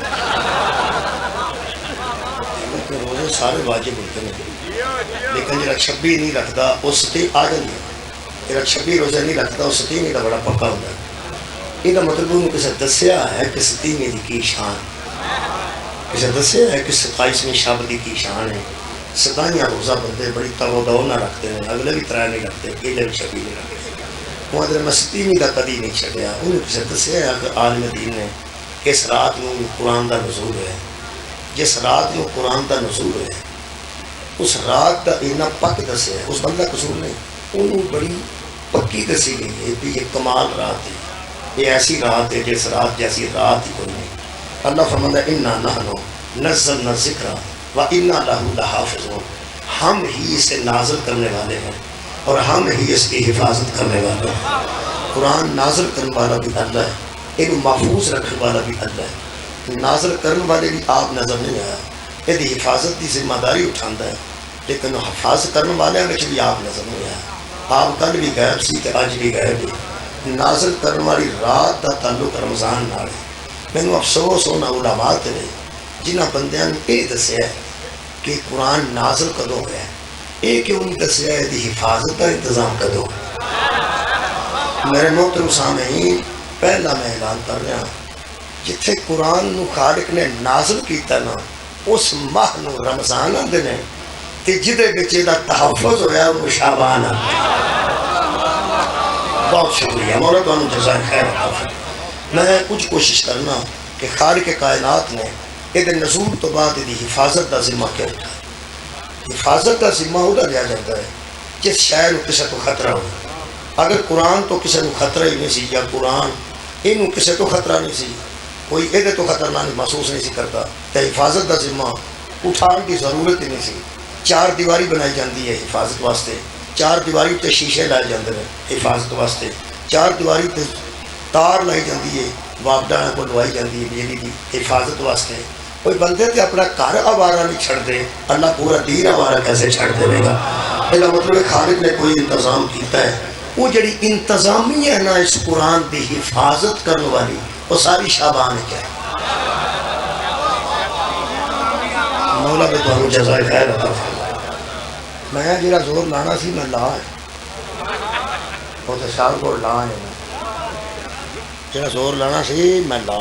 روزے سارے واجب ہوتے ہیں لیکن جڑا 26 نہیں رکھتا وہ 27 آ جاتی ہے، جڑا 26 روزے نہیں رکھتا وہ 27ویں کا بڑا پکا ہوتا ہے۔ یہ مطلب انہوں کسی دسیا ہے کہ 27ویں کی شان، کسی دسیا ہے کہ 27ویں شب کی شان ہے۔ 27 روزہ بندے بڑی تگو دو نہ رکھتے ہیں، اگلے بھی 3 نہیں رکھتے، یہ بھی 26 نہیں رکھتے۔ وہ اگر میں 27ویں کا کدی نہیں چھڑیا، انہوں کسی دسیا ہے کہ عالم دین نے اس رات میں قرآن کا نزول ہے، جس رات میں قرآن کا نزول ہے اس رات کا اتنا پک دسیا ہے، اس بندہ قصور نہیں، انہوں بڑی پکی دسی گئی ہے کہ یہ کمال رات ہے، یہ ایسی رات ہے جس رات جیسی رات ہی کوئی نہیں۔ اللہ فرماتا ہے انا نحن نزلنا الذکر و انا لہ لحافظون، ہم ہی اسے نازل کرنے والے ہیں اور ہم ہی اس کی حفاظت کرنے والے ہیں۔ قرآن نازل کرنے والا بھی اللہ ہے، انہوں محفوظ رکھنے والا بھی اللہ ہے۔ نازل کرنے والے بھی آپ نظر نہیں آیا، یہ حفاظت کی ذمہ داری اٹھاتا ہے، لیکن حفاظت کرنے والے بھی آپ نظر نہیں آیا۔ آپ کل بھی غائب سی تے اج بھی غائب ہے، نازل کرنے والی رات کا تعلق رمضان نال ہے. مینوں افسوس ہونا علماء تے جنہاں بندیاں نے یہ دسیا کہ قرآن نازل کدوں ہوا ہے، یہ کیوں نہیں دسیا یہ حفاظت کا انتظام کدوں ہے. میرے محترم سامعین، پہلا میں اعلان کر رہا جتھے قرآن نو خالق نے نازل کیتا نا اس ماہ نو رمضان آندے نے تے جدے بچے دا تحفظ ہویا وہ شعبان آندے. بہت شکریہ مولا تانوں جزائے خیر عطا فرمائے. میں کچھ کوشش کرنا کہ خالق کائنات نے یہ نزول تو بعد یہ حفاظت کا ذمہ کیا اٹھا. حفاظت کا ذمہ وہ لیا جاتا ہے جس شے نو کسی تو خطرہ ہو. اگر قرآن تو کسی کو خطرہ ہی نہیں سی، یا قرآن یہ کسی تو خطرہ نہیں سی، کوئی یہ تو خطرناک محسوس نہیں سی کرتا، تو حفاظت کا ذمہ اٹھان کی ضرورت ہی نہیں سی. چار دیواری بنائی جاتی ہے حفاظت واسطے، چار دیواری تے شیشے لائے جاتے ہیں حفاظت واسطے، چار دیواری تے تار لائی جاتی ہے واپڈا کو لوائی جاتی ہے بجلی کی حفاظت واسطے. کوئی بندے تے اپنا گھر آوارہ نہیں چھڑتے، اللہ پورا دین آوارہ کیسے چھڑ دے گا؟ یہ مطلب خالق نے کوئی انتظام کیتا ہے. وہ جڑی انتظامی ہے نا اس قرآن کی حفاظت کرنے والی وہ ساری شعبان ہے. مولا بھی تمہیں جزائے خیر عطا فرمائے. میں جڑا زور لانا سی میں لا ہے، وہ تو شاہ کو لا ہے. جڑا زور لانا سی میں لا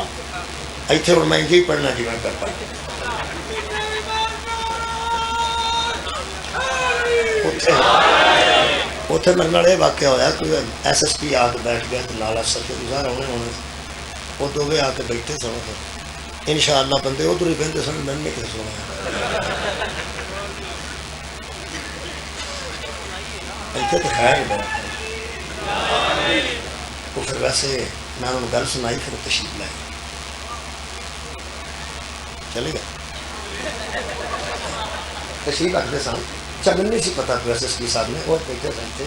ایتھے ہوں میں انجی پڑھنا جی میں کرتا. اتنے میرے نال یہ واقعہ ہوا، کوئی ایس ایس پی آ کے بیٹھ گیا تو نال افسر کے گزار ہونے وہ دونوں آ کے بیٹھے سن. ان شاء اللہ بندے ادھر ہی بہتے سن، میں نہیں کسی سنا اتنے تو خیر ہی بڑا. وہ پھر ویسے میں انہوں نے گل سنائی، پھر تشریف لائی چلے گا تشریف رکھتے سن. اچھا میں نہیں سی پتا کہ ایس ایس پی صاحب نے اور بیٹھے سن تھے،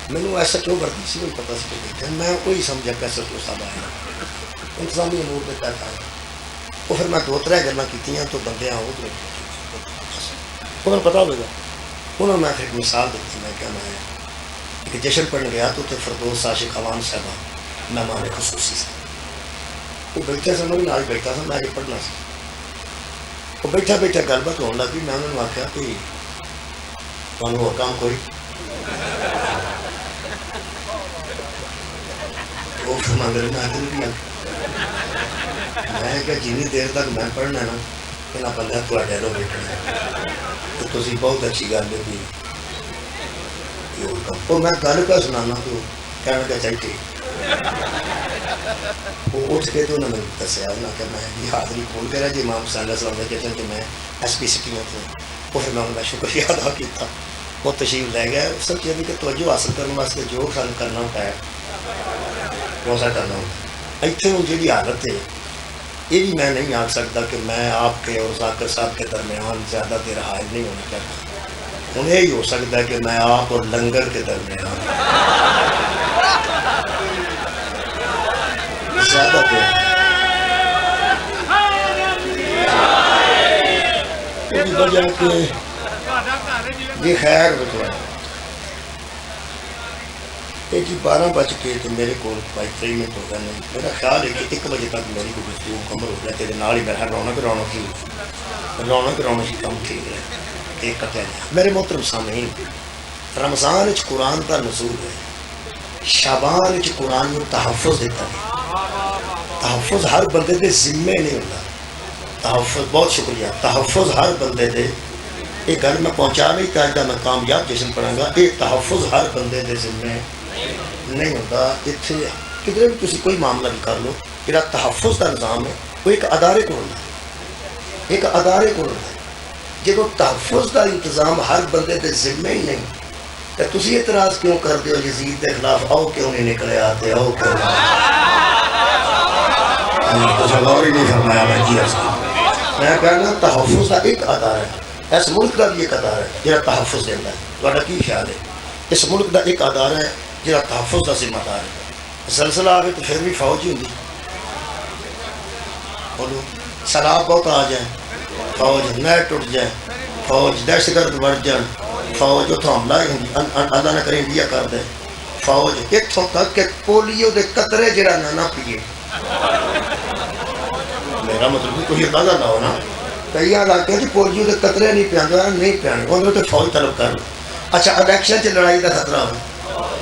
مینوں ایسا کیوں کرتی سی نہیں پتا سی کہ بیٹھے. میں وہی سمجھا کہ ایس ایس پی صاحب آئے انتظامی امور کے تحت آئے. وہ پھر میں دو ترے گلاں کیتیاں تو بندے ادھر انہوں نے پتا ہوگا. انہوں نے میں پھر ایک مثال دیتی، میں کیا میں ایک جشن پڑھنے گیا تو فردوس عاشق عوام صاحبہ مہمان خصوصی سے وہ بیٹھے سن، وہ نال بیٹھا سا، میں پڑھنا سی. وہ بیٹھا بیٹھا گل بات ہونے لگی. میں انہوں نے آخیا کہ تمہیں اور کام کوئی؟ وہ پھر مانگ رہے میں نہیں لگ. میں کہ جنی دیر تک میں پڑھنا نا یہاں بندہ تھوڑے لو بیٹھنا تو تھی بہت اچھی گل ہے بھی وہ میں گل کا سنانا تو کہنا کہ چاہیے. وہ اٹھ کے تو انہوں نے دسیا انہیں کہ میں حاضری کھول کے رہا جی امام حسین علیہ السلام نے کہتے ہیں کہ میں ایس پی سٹی تھے. وہ پھر میں انہوں نے شکریہ ادا کیا. وہ تشریف لے گیا. سب چیز کہ توجہ حاصل کرنے واسطے جو سن کرنا ہوتا ہے وہ سا کرنا ہوتا ہے. اتنے ہوں جی حالت ہے یہ بھی میں نہیں آ سکتا کہ میں آپ کے اور ذاکر صاحب کے درمیان زیادہ دیر حائل نہیں ہونا چاہتا. انہیں ہی ہو سکتا ہے کہ میں آپ اور لنگر کے درمیان زیادہ دیر وجہ کہ یہ خیر بتایا یہ جی 12 بج کے تو میرے کو 3 منٹ ہو گئے. میرا خیال ہے کہ 1 بجے تک میری کوئی گفتگو مکمل ہو جائے. تیرے نال ہی میرا رونق ہی کم ٹھیک ہے. ایک قطع میرے محترم سامعین، رمضان قرآن کا نزول ہے، شعبان قرآن کو تحفظ دیتا ہے. تحفظ ہر بندے کے ذمے نہیں ہوتا. تحفظ بہت شکریہ. تحفظ ہر بندے دے یہ گھر میں پہنچا نہیں چاہتا. میں کامیاب جشن پڑھاں گا. یہ تحفظ ہر بندے کے ذمے نہیں ہوتا. اتنے کدھر بھی تھی کوئی معاملہ بھی کر لو، جہاں تحفظ کا نظام ہے وہ ایک ادارے کو ہوتا ہے. ایک ادارے کو ہوتا ہے. جب تحفظ کا انتظام ہر بندے کے ذمے ہی نہیں تو تسی اعتراض کیوں کرتے ہو یزید کے خلاف؟ آؤ کیوں نہیں نکلے آتے؟ آؤ کیوں کچھ غور ہی نہیں فرمایا. میں کہنا تحفظ کا ایک ادارہ ہے، اس ملک کا بھی ایک ادارہ ہے جہاں تحفظ دیتا ہے. تھوڑا کی خیال ہے؟ اس ملک کا ایک ادارہ ہے جہاں تحفظ کا ذمہ دار ہے. زلزلہ آئے تو پھر بھی فوج ہی ہوتی. بولو سیلاب بہت آ جائیں فوج، نہر ٹوٹ جائے فوج، دہشت گرد بڑھ جائیں فوج، اتوں حملہ ہی ہوگی اللہ نہ کرے انڈیا کر دے فوج اتوں تک کہ پولیو دے قطرے جڑا نہ پیے. میرا مطلب کوئی اندازہ نہ ہونا کئی علاقے پولیو کے قطرے نہیں پیانا نہیں پیانے انہوں تو فوج طلب کر. اچھا الیکشن چ لڑائی کا خطرہ ہو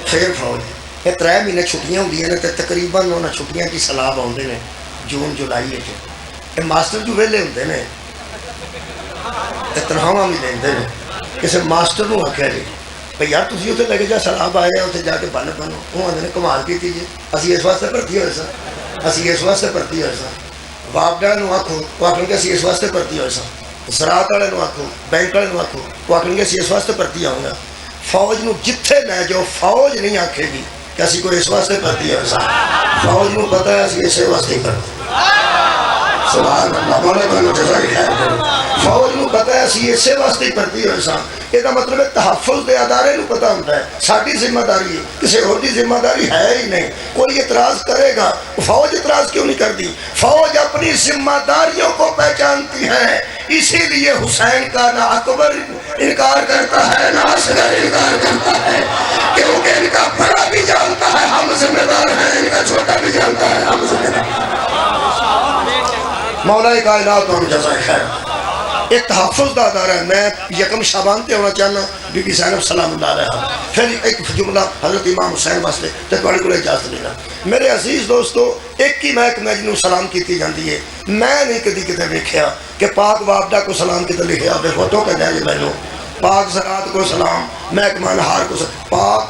پھر فوج. یہ 3 مہینے چھٹیاں ہوندیاں نے تقریباً انہاں چھٹیاں کی سلاب آتے ہیں جون جولائی. یہ ماسٹر جو ویلے ہوتے ہیں تنخواہ بھی دے ہیں. کسی ماسٹر کو آخیا جی بھائی یار تھی اتنے لے کے جا سلاب آئے اتنے جا کے بن بنو. وہ آدھے کمال کی جی اسی اس واسطے بھرتی ہوئے سر اسی اس واسطے بھرتی ہوئے سر. واپڈ والے آخو وہ آخر گے اسی اس واسطے بھرتی ہوئے سر. زراعت والے آخو بینک والے آخو وہ آخر گے اسی اس واسطے بھرتی آؤں گا. فوج نو جتھے لے جاؤ فوج نہیں آکھے گی کہ اسی کوئی اس واسطے بھرتی ہوئے سر. فوج نو پتہ ہے اسی اسے واسطے کرتے. سبحان اللہ مولا کو جزائے خیر کرے. فوج نو پتہ ہے اسی اسے واسطے بھرتی ہوئے سن. یہ مطلب ہے تحفظ دے ادارے نو پتہ ہوتا ہے ساری ذمہ داری کسی اور کی ذمہ داری ہے ہی نہیں. کوئی اعتراض کرے گا فوج اعتراض کیوں نہیں کرتی؟ فوج اپنی ذمہ داریوں کو پہچانتی ہے. اسی لیے حسین کا نہ اکبر انکار کرتا ہے نہ اصغر انکار کرتا ہے کیونکہ ان کا بڑا بھی جانتا ہے ہم ذمہ دار ہیں ان کا چھوٹا بھی جانتا ہے ہم ذمہ دار. مولا کائنات ہم جزائے خیر. ایک تحفظ دا ادارہ ہے. میں یکم شعبان تے ہونا چاہنا بی بی زینب سلام اللہ علیہ. پھر ایک جملہ حضرت امام حسین واسطے تے تواڈے کول اجازت لینا. میرے عزیز دوستو ایک ہی محکمہ جنوں سلام کیتی جاندی ہے. میں نہیں کدی کتے ویکھیا کہ پاک وابڈا کو سلام کتے لکھیا ہوے فوٹو کہ دے مینوں پاک زراعت کو سلام محکمہ نہار کو سلام پاک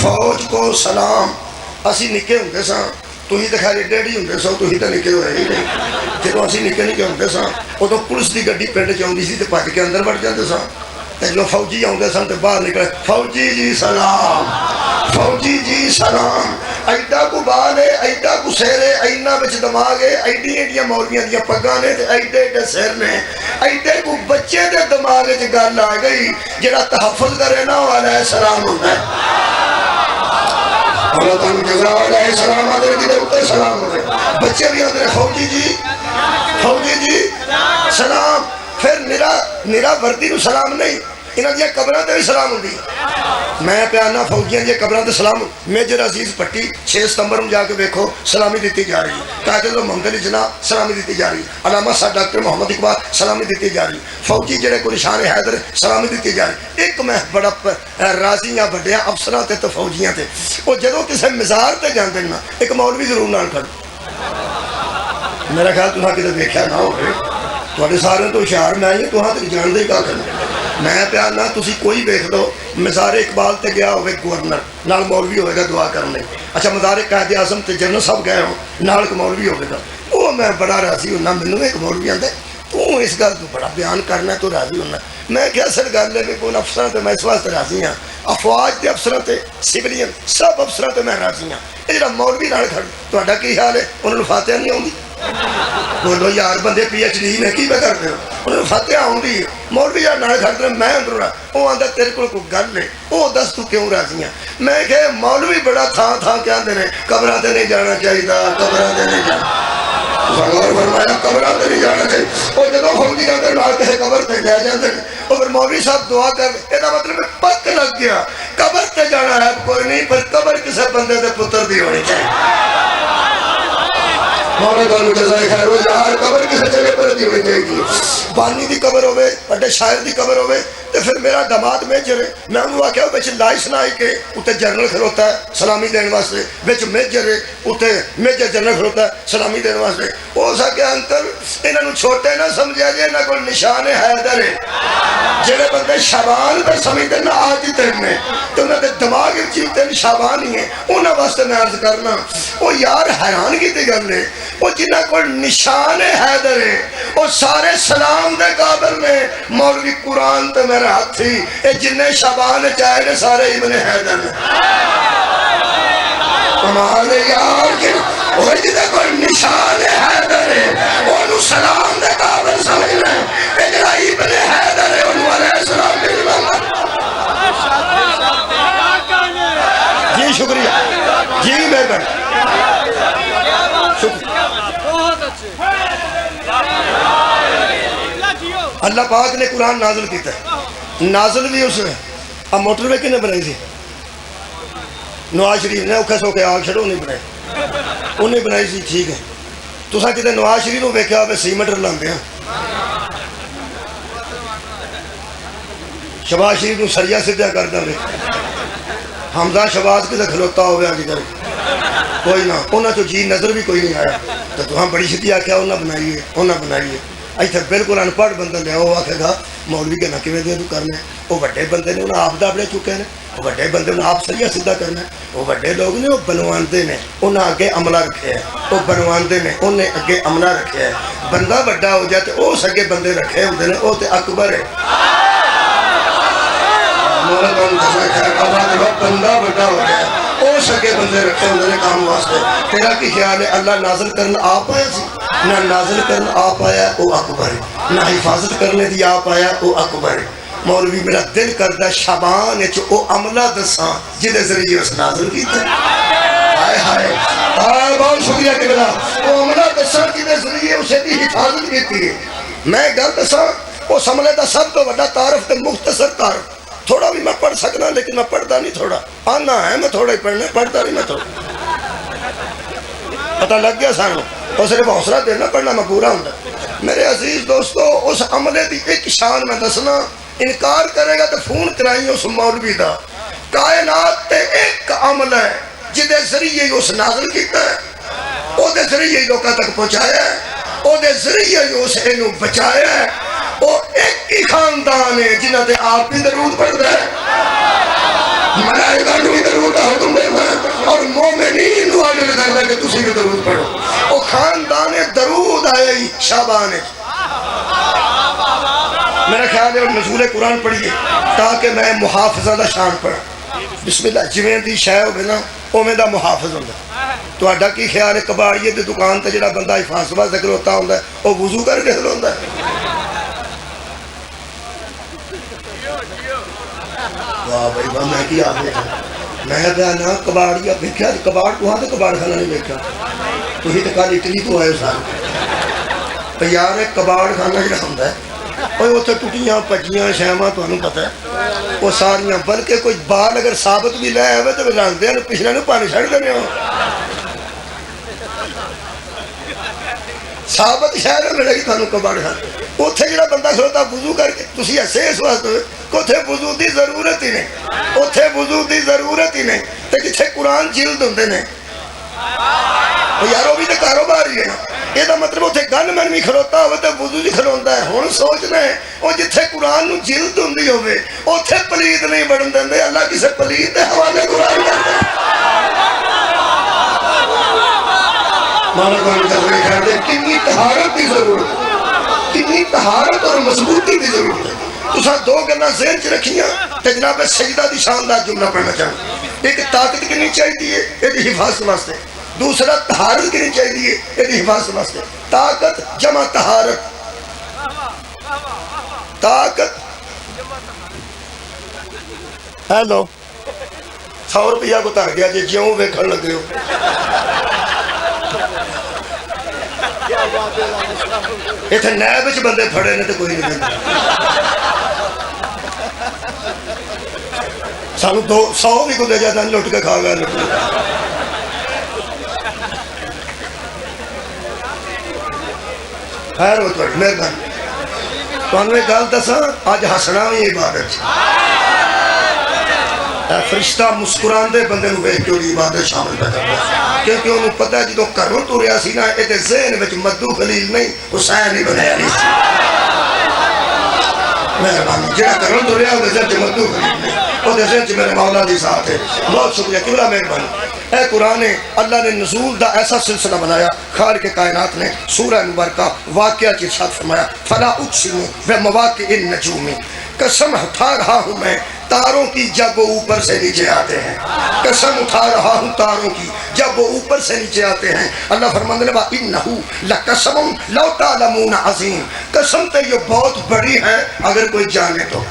فوج کو سلام. اسی نکے ہوندے ساں تھی تو خیر ایڈے ایڈی ہوندے سو تھی تو نکے ہوئے ہی نہیں. جدو اسی نکے نکے ہوندے ساں ادو پولیس کی گڈی پنڈ چ آتی سی تو بھج کے اندر وڑ جاتے ساں. جو فوجی آتے سن تو باہر نکلے فوجی جی سلام فوجی جی سلام. ایڈا کو بال ہے ایڈا کو سیر ہے اینا بچ دماغ ہے ایڈی ایڈیاں مولویاں دیا پگاں نے ایڈے ایڈے سیر نے ایڈے کو بچے دے دماغ چ گل آ گئی جڑا تحفظ کرے نا وہ علیہ السلام ہوتا ہے. اللہ تعالیٰ جزا علیہ السلام آدھے کدھر اتر سلام ہوتے بچے بھی آدھے فوجی جی سلام. پھر نرا وردی نو سلام نہیں انہاں دیا قبراں تے بھی سلام ہوندی. میں پیانا فوجیاں دیا قبراں تے سلام. میجر عزیز پٹی 6 ستمبر میں جا کے دیکھو سلامی دیتی جا رہی. قائد محمد علی جناح سلامی دیتی جا رہی. علامہ صاحب ڈاکٹر محمد اقبال سلامی دیتی جا رہی. فوجی جڑے کو نشان حیدر سلامی دیتی جا رہی. ایک میں بڑا راضیاں بڑیاں افسراں تے تو فوجیاں تے وہ جدوں کسے مزار تے جاندے نا ایک مولوی ضرور نال کھڑ. میرا خیال تساں کدے دیکھیا نہ ہوے تواڈے سارے تو ہوشیار میں ہی تساں تے جاندے ہی کھ نہیں. میں پیانا تسی کوئی دیکھ لو مزار اقبال تے گیا ہوئے گورنر نال مولوی ہوئے گا دعا کرنے. اچھا مزار قائد اعظم تے جنرل صاحب گئے ہو نال ایک مولوی ہوئے گا. وہ میں بڑا راضی ہونا. مینوں ایک مولوی آندا تو اس گل تو بڑا بیان کرنا تو راضی ہونا. میں کیا اصل گل ہے کہ کون افسراں تے میں اس واسطے راضی ہاں افواج تے افسراں تے سولین سب افسراں تے میں راضی ہاں. یہ جڑا مولوی نال کھڑ تہاڈا کی حال ہے انہاں نوں فاتحہ نہیں آوندی؟ بولو یار بندے پی ایچ ڈی نے کی پہ کرتے ہو انہوں نے فاتحہ آؤں. مولوی یار نال کھڑتے میں اندروں رہا وہ آندا تیرے کو کوئی گل ہے وہ دس تو کیوں راضی ہیں. میں کہ مولوی بڑا تھان تھان کیا آندے نے قبراں تے نہیں جانا چاہیے قبراں تے نہیں جانا. غور فرمایا قبراں تے نہیں جانا چاہیے. وہ جدوں فوجی آندے نال کسے قبر تے لے جاندے نے اور پھر مولوی صاحب دعا کر یہ مطلب پک لگ گیا قبر تے جانا ہے کوئی نہیں پر قبر کسے بندے دے پتر دی ہونی چاہیے. مولا تعالیٰ جزائے خیر ہو یار قبر کسی جگہ پر دی ہوئی جائے گی. بانی دی قبر ہوئے بڑے شاعر دی قبر ہوئے تو پھر میرا دماد میجر ہے. میں انہوں نے آکھیا بچ لائس نہ آئی کہ اتنے جنرل کھلوتا ہے سلامی دین واسطے بچ میجر ہے اتنے میجر جنرل کھلوتا ہے سلامی دین واسطے. ہو سکے انکل انہوں چھوٹے نہ سمجھا جائے نہ کوئی نشان حیدر ہے. جڑے بندے شابان پر سمجھتے نہ آج دن میں تو انہوں نے دماغ چیتے شابان ہی ہیں انہوں واسطے میں عرض کرنا وہ یار حیران کی تے گل ہے وہ جنہ کو نشان حیدر ہے وہ سارے سلام دے قابل نے. مولوی قرآن تے میرے ہاتھی اے جنہیں شابان چاہے نے سارے ابن حیدر نے. ہمارے یار وہ جنہیں کو نشان حیدر ہے انہوں سلام دے قابل سمجھنا اے جنہ ابن حیدر ہے انہوں علیہ السلام دے جمعہ. جی شکریہ جی بہتر اللہ پاک نے قرآن نازل کیتا ہے. نازل بھی اس نے اب موٹر وے کنے بنائی تھی نواز شریف نے اوکھے سوکھے آگ چھڑو نہیں بنائی، انہیں بنائی سی ٹھیک ہے. تساں کتے نواز شریف نو ویکھیا ہوے سیمنٹ رلاندے ہیں، شہباز شریف نو سریا سدھا کر دے. حمزہ شہباز کتے کھلوتا ہوئے اج کل کوئی نہ، انہاں چوں جی نظر بھی کوئی نہیں آیا. تو تساں بڑی چھتی آکھیا انہاں بنائی ہے، انہاں بنائی ہے. ایتھے بالکل ان پڑھ بندہ لیا وہ آکھے گا مولوی کہنا کیویں دے تو کرنا ہے. وہ بڑے بندے نے انہاں آپ دابڑے چکے نے، وہ بڑے بندے نے آپ سریا سدھا کرنا ہے. وہ بڑے لوگ نے وہ بنواندے نے، انہاں اگے عملہ رکھے ہے. وہ بنواندے نے انہیں اگے عملہ رکھے ہے. بندہ بڑا ہو جائے تو اس اگے بندے رکھے ہوندے نے، وہ تے اکبر ہے. بندہ بڑا ہو گیا وہ سکے بندے رکھے ہوندے نے کام واسطے. تیرا کی خیال ہے اللہ نازل کرنا آپ آیا سی؟ نہ نازل کرنا آپ آیا وہ اکبر ہے، نہ حفاظت کرنے دی آپ آیا وہ اکبر ہے. مولوی میرا دل کردا شابان وچ او عملہ دساں جدے ذریعے اس نازل کیتا. ہائے ہائے بہت شکریہ قبلہ. وہ عملہ دساں جدے ذریعے اسے دی حفاظت کیتی ہے. میں گل دساں اس عملے دا سب تو بڑا تعارف تے مختصر تعارف، تھوڑا بھی میں پڑھ سکنا لیکن میں پڑھتا نہیں. تھوڑا آنا ہے میں تھوڑا ہی پڑھنا، پڑھتا نہیں میں تھوڑا. پتہ لگ گیا سانو اور صرف حوصلہ دینا پڑھنا میں پورا ہوں. میرے عزیز دوستو اس عملے دی ایک شان میں دسنا، انکار کرے گا تو فون کرائی اس مولوی دا. کائنات تے ایک عمل ہے جدے ذریعے اس نازل کیتا ہے، او دے ذریعے لوکاں تک پہنچایا ہے، او دے ذریعے اس اینو بچایا ہے. وہ ایک ہی خاندان ہے جنہاں تے آپ بھی درود پڑھتا ہے، ملائکہ بھی درود کا حکم دینا اور مومنین کو آگے کرنا کہ تسی بھی درود پڑھو. وہ خاندان درود آیا ہی شابان ہے. میرا خیال ہے نزول قرآن پڑھیے تاکہ میں محافظہ دا شان پڑھا. بسم اللہ جویں دی شے ہوے نا اوویں دا محافظ ہوندا. تہاڈا کی خیال ہے کباڑیے دی دکان تے جڑا بندہ حفاظت واسطے کھلوتا ہوندا ہے او وضو کر کے کھلوندا ہے؟ واہ بھائی واہ. میں کی آگے میں کہا نا کباڑیا دیکھا کباڑ وہاں تو کباڑ خانہ نہیں دیکھا. تھی تو کل اٹلی تو آئے سارے تو یار کباڑ خانہ جڑا ہوندا ہے وہ اتنے ٹوٹیاں پجیاں شیواں تمہیں پتہ ہے وہ ساریاں، بلکہ کوئی بال اگر ثابت بھی لے آئے تو رکھتے ہیں پچھلے نو پانی چھڑ دینے ہو. ثابت شہر ملے گی تمہیں کباڑ خانہ. اتنے جڑا بندہ کھلوتا وضو کر کے تسی ایسے اس واسطے کہ اتنے وضو دی ضرورت ہی نہیں، اتنے وضو دی ضرورت ہی نہیں. تو جتنے قرآن جلد ہوندے نے یار وہ بھی تو کاروبار ہی ہے نا. یہ مطلب اتنے گن من بھی کھلوتا ہوئے تو وضو بھی کھلوتا ہے. ہوں سوچنا ہے وہ جتنے قرآن نو جلد ہوندی ہوئے اتنے پلید نہیں بڑھن دے. اللہ کسے پلید دے حوالے قرآن کرتا ہے. مانا قرآن کر دے کنی طہارت کی ضرورت ہے، کنی طہارت اور مضبوطی کی ضرورت ہے. تساں دو گلاں ذہن چ رکھیاں تے جناب سجدہ دی شاندار جملہ پڑھنا چاہوں. ایک طاقت کنی چاہیے یہ حفاظت واسطے، دوسرا طہارت کنی چاہیے یہ حفاظت واسطے. طاقت جمع طہارت. طاقت ہیلو 100 روپیہ کو تر گیا جی جیوں ویکھن لگے ہو. اتنے نیب چ بندے پھڑے نے تو کوئی نہیں دیتا. سانو 100 بھی کو دے جاتا لٹ کے کھا گیا. خیر ہو تھوڑی مہربانی. تمہیں ایک گل دساں اج ہسنا بھی عبادت. فرشتہ مسکراندے بندے نو ویکھ کے اودی عبادت شامل پہ کردا کیونکہ انہوں پتہ ہے جدوں گھروں تریا سی نا یہ ذہن وچ مدو خلیل نہیں حسین نہیں بنایا نہیں سی. مہربانی جہاں گھروں تریا وہ ذہن چ مدو خلیل نہیں وہ ذہن چ میرے مولا دی ذات ہے. بہت شکریہ قبلہ مہربانی. اے قرآن اللہ نے نزول دا ایسا سلسلہ بنایا. خالق کائنات نے سورہ مبارکہ واقعہ کی ارشاد فرمایا فلا اقسم بمواقع النجوم، قسم اٹھا رہا ہوں میں تاروں کی جب وہ اوپر سے نیچے آتے ہیں. قسم اٹھا رہا ہوں تاروں کی جب وہ اوپر سے نیچے آتے ہیں. اللہ فرماندے نے وَإِنَّهُ لَقَسَمٌ لَوْ تَعْلَمُونَ عَظِيمٌ. قسم تو یہ بہت بڑی ہے اگر کوئی جانے تو.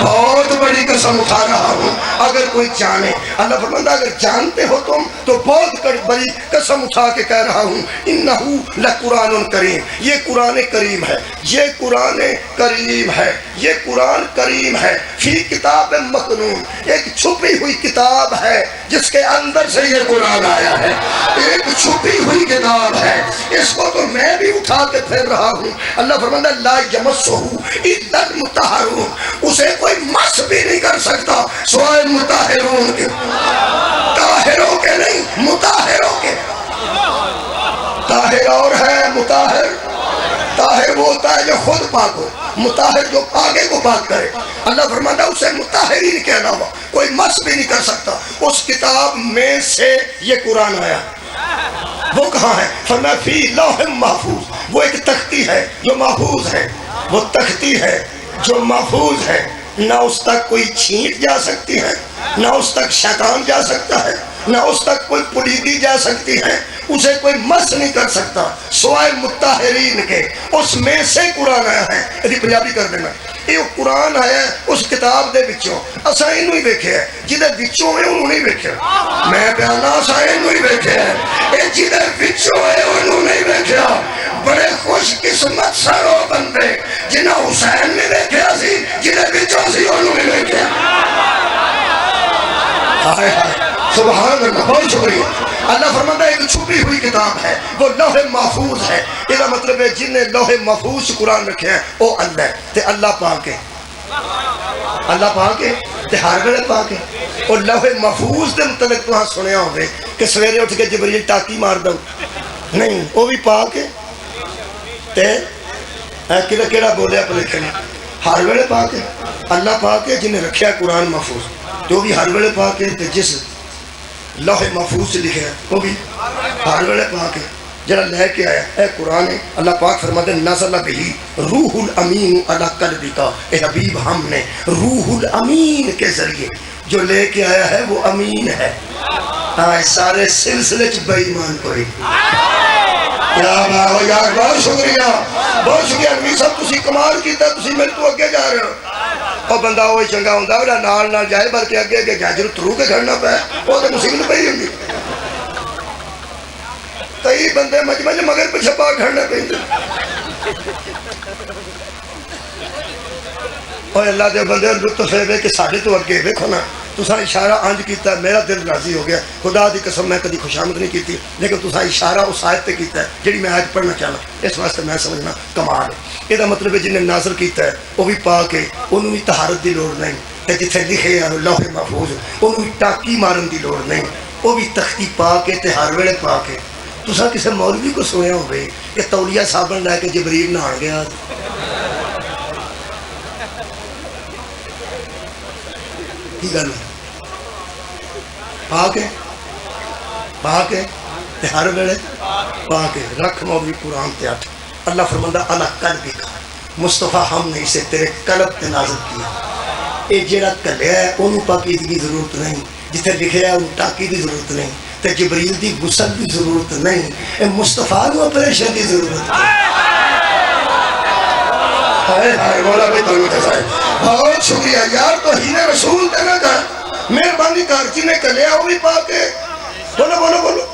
بہت بڑی قسم اٹھا رہا ہوں اگر کوئی جانے، اللہ فرماتا اگر جانتے ہو تم تو بہت بڑی قسم اٹھا کے کہہ رہا ہوں انہو لقرآن کریم، یہ قرآن کریم ہے، یہ قرآن کریم ہے، یہ قرآن کریم ہے، فی کتاب مکنون، ایک چھپی ہوئی کتاب ہے جس کے اندر سے یہ قرآن آیا ہے، ایک چھپی ہوئی کتاب ہے، اس کو تو میں بھی اٹھا کے پھیر رہا ہوں۔ اللہ فرماتا لا یمسہ الا المطہرون، اسے کوئی مس بھی نہیں کر سکتا سوائے مطہرون کے، طاہروں کے نہیں، مطہروں کے۔ طاہر اور ہے مطہر، طاہر وہ ہوتا ہے جو خود پاک ہو، مطہر جو آگے کو پاک کرے۔ اللہ فرماتا اسے مطہرین کے علاوہ کوئی مس بھی نہیں کر سکتا۔ اس کتاب میں سے یہ قرآن آیا، وہ کہاں ہے؟ فرمایا فی لوح محفوظ، وہ ایک تختی ہے جو محفوظ ہے، وہ تختی ہے جو محفوظ ہے، نہ اس تک کوئی چھینٹ جا سکتی ہے، نہ اس تک شیطان جا سکتا ہے، نہ اس تک کوئی پلیدی جا سکتی ہے، اسے کوئی مس نہیں کر سکتا سوائے مطہرین کے۔ اس میں سے قرآن آیا ہے۔ یہ پنجابی کر دینا، یہ قرآن ہے اس کتاب دے وچوں، اساں اینو ہی ویکھیا ہے، جدے وچوں ہے انہوں نہیں ویکھیا۔ میں بیانا اساں اینو ہی ویکھیا ہے، اے جدے وچوں ہے انہوں نہیں ویکھیا۔ بڑے خوش قسمت سن وہ بندے جنہاں حسین نے ویکھیا سی، جدے وچوں سی انہوں نہیں ویکھیا۔ ہائے ہائے سبحان اللہ، بہت شکریہ۔ اللہ فرماتا ہے ایک چھپی ہوئی کتاب ہے، وہ لوح محفوظ ہے۔ یہ مطلب ہے جن نے لوح محفوظ قرآن رکھے ہیں وہ اللہ ہے، تے اللہ پاک ہے، اللہ پاک ہے تے ہر ویلے پاک ہے۔ اور لوح محفوظ دے متعلق تو ہاں سنیا ہوگے کہ سویرے اٹھ کے جبریل ٹاکی مار دو، نہیں، وہ بھی پاک ہے تے کیڑا بولیا پہ لکھے ہر ویلے پاک ہے۔ اللہ پاک ہے جن نے رکھیا قرآن محفوظ، جو بھی ہر ویلے پاک ہے، تے جس لوح محفوظ سے لکھے ہیں وہ بھی ہر ویلے پاک ہے۔ جڑا لے کے آیا اے قرآن ہے، اللہ پاک فرماتے ہیں نزل بہی روح الامین علی قلبک، اے حبیب ہم نے روح الامین کے ذریعے جو لے کے آیا ہے وہ امین ہے۔ سارے سلسلے چ بے ایمان کوئی کیا بات یار، بہت شکریہ، بہت شکریہ نبی صاحب، تسی کمال کیتا، تسی میرے تو اگے جا رہے ہو۔ اور بندہ وہی چنگا ہوندا ہے نال نال جائے، بلکہ اگے اگے جاجر ترو کے کھڑنا پے، وہ تو مصیبت پئی ہوندی۔ کئی بندے مجمع مگر پیچھے پا کھڑنا پیندے۔ اور اللہ دے بندے لطف ہے کہ ساڈے تو اگے ویکھو نا، تساں اشارہ انج کیتا ہے، میرا دل راضی ہو گیا۔ خدا دی قسم میں کبھی خوشامد نہیں کیتی، لیکن تساں اشارہ اس آیت تے کیتا ہے جڑی میں آج پڑھنا چاہنا، اس واسطے میں سمجھنا کمال ہے۔ یہ مطلب ہے جن نے نازل کیتا ہے وہ بھی پاک ہے، انہوں بھی طہارت دی لوڑ نہیں، تے جتھے لکھے ہے لوح محفوظ انہوں بھی ٹاکی مارن دی لوڑ نہیں، وہ بھی تختی پاک ہے تے ہر ویلے پاک ہے۔ تساں کسے مولوی کو سنیا ہوئے کہ تولیہ صابن لے کے جبریل نہان گیا، کی گل ہے؟ پاک ہے، پاک ہے تے ہر ویلے پاک ہے۔ رکھ مولوی قرآن تے اٹھ۔ اللہ فرماتا اللہ قلبک، مصطفیٰ ہم نے اسے تیرے قلب تے نازل کیا۔ اے جیڑا کلیا ہے انہوں پاکیزگی کی ضرورت نہیں، جتنے لکھے ہے انہوں ٹاکی کی ضرورت نہیں، تے جبریل دی غسل کی ضرورت نہیں، اے مصطفیٰ کو آپریشن کی ضرورت ہے۔ ہائے ہائے مولا بھی تو جزائے، بہت شکریہ یار، تو ہی نے رسول دینا کر مہربانی کر، جنہیں کلیا وہ بھی پاک ہے، بولو بولو بولو،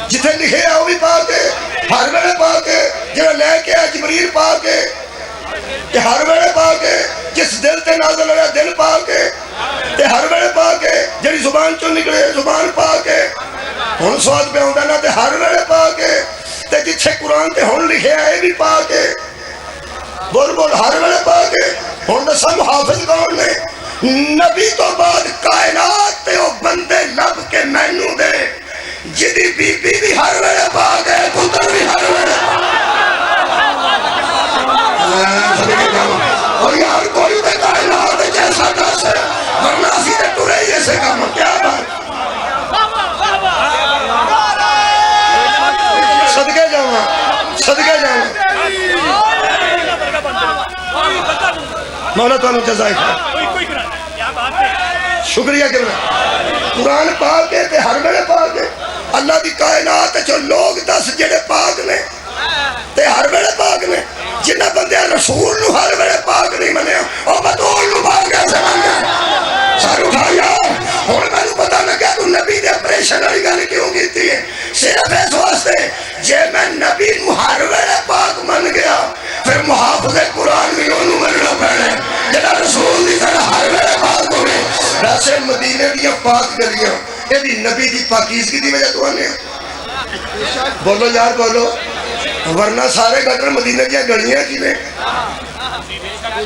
جتنے لکھے ہے وہ بھی پاک ہے، ہر ویلے پاک ہے، جنہیں لے کے ہے جبریل پاک ہے، کہ ہر ویلے پاک ہے، جس دل تے نازل ہویا دل پاک ہے، تے ہر ویلے پاک ہے، جڑی زبان چوں نکلے زبان پاک ہے، ہن سواد پہ ہوندا نا تے ہر ویلے پاک ہے، تے جتھے قرآن تے ہن لکھے ہے بھی پاک ہے، بول بول ہر ویلے پاک ہے۔ ہن دساں محافظ کون نے؟ نبی تو بعد کائنات تے او بندے لب کے مینوں دے جدی بی بی بھی ہر ویلے پاک ہے، پتر بھی ہر ویلے اور یار کوئی تے کائنات جیسا دس ہے، ورنہ اسی تے ٹرے ہی ایسے کام، کیا بات۔ صدقے جاواں، صدقے جاواں، مولا تعالیٰ جزائے خیر، شکریہ کرنا۔ قرآن پاک ہے تے ہر ویلے پاک ہے۔ اللہ دی کائنات جو لوگ دس جڑے پاک نے تے ہر ویلے پاک نے، جنہ بندے رسول نو ہر ویلے پاک نہیں منیا، او بطول نو پاک پاک گلیاں یہ نبی دی پاکیزگی دی وجہ تو آنے بولو یار بولو ورنہ سارے گٹر مدینے دیا گلیاں کی نے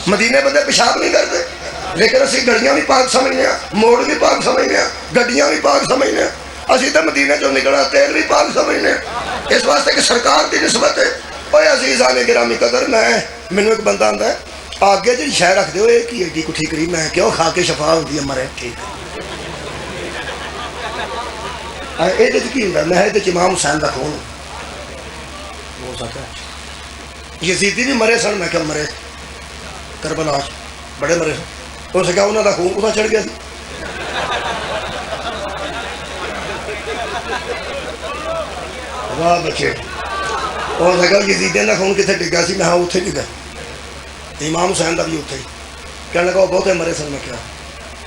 مدینے بندے پیشاب نہیں کرتے لیکن اسی گلیاں بھی پاک سمجھنے موڑ بھی پاک سمجھنے گڈیاں بھی پاک سمجھنے اسی تو مدینے جو نکلا تیل بھی پاک سمجھنے اس واسطے کہ سرکار دی نسبت ہے اوے عزیزان گرامی قدر میں ایک بندہ آندا ہے آگے جی شہ رکھ دے ایک ہی ایڈی کو ٹھیک رہی میں کیوں کھا کے شفا ہوتی ہے مرے ٹھیک یہ کی ہوں میں یہ امام حسین کا خون ہو سکتا ہے یزیدی بھی مرے سن میں کیا مرے کربلا بڑے مرے سن ہو سکا انہوں کا خون اتنا چڑھ گیا سی واہ بچے ہو سکا یزیدیاں کا خون کتنے ڈگا سی میں ہاں اتنے ڈگا امام حسین کا بھی اتنے ہی کہنے لگا وہ بہتے مرے سن میں کیا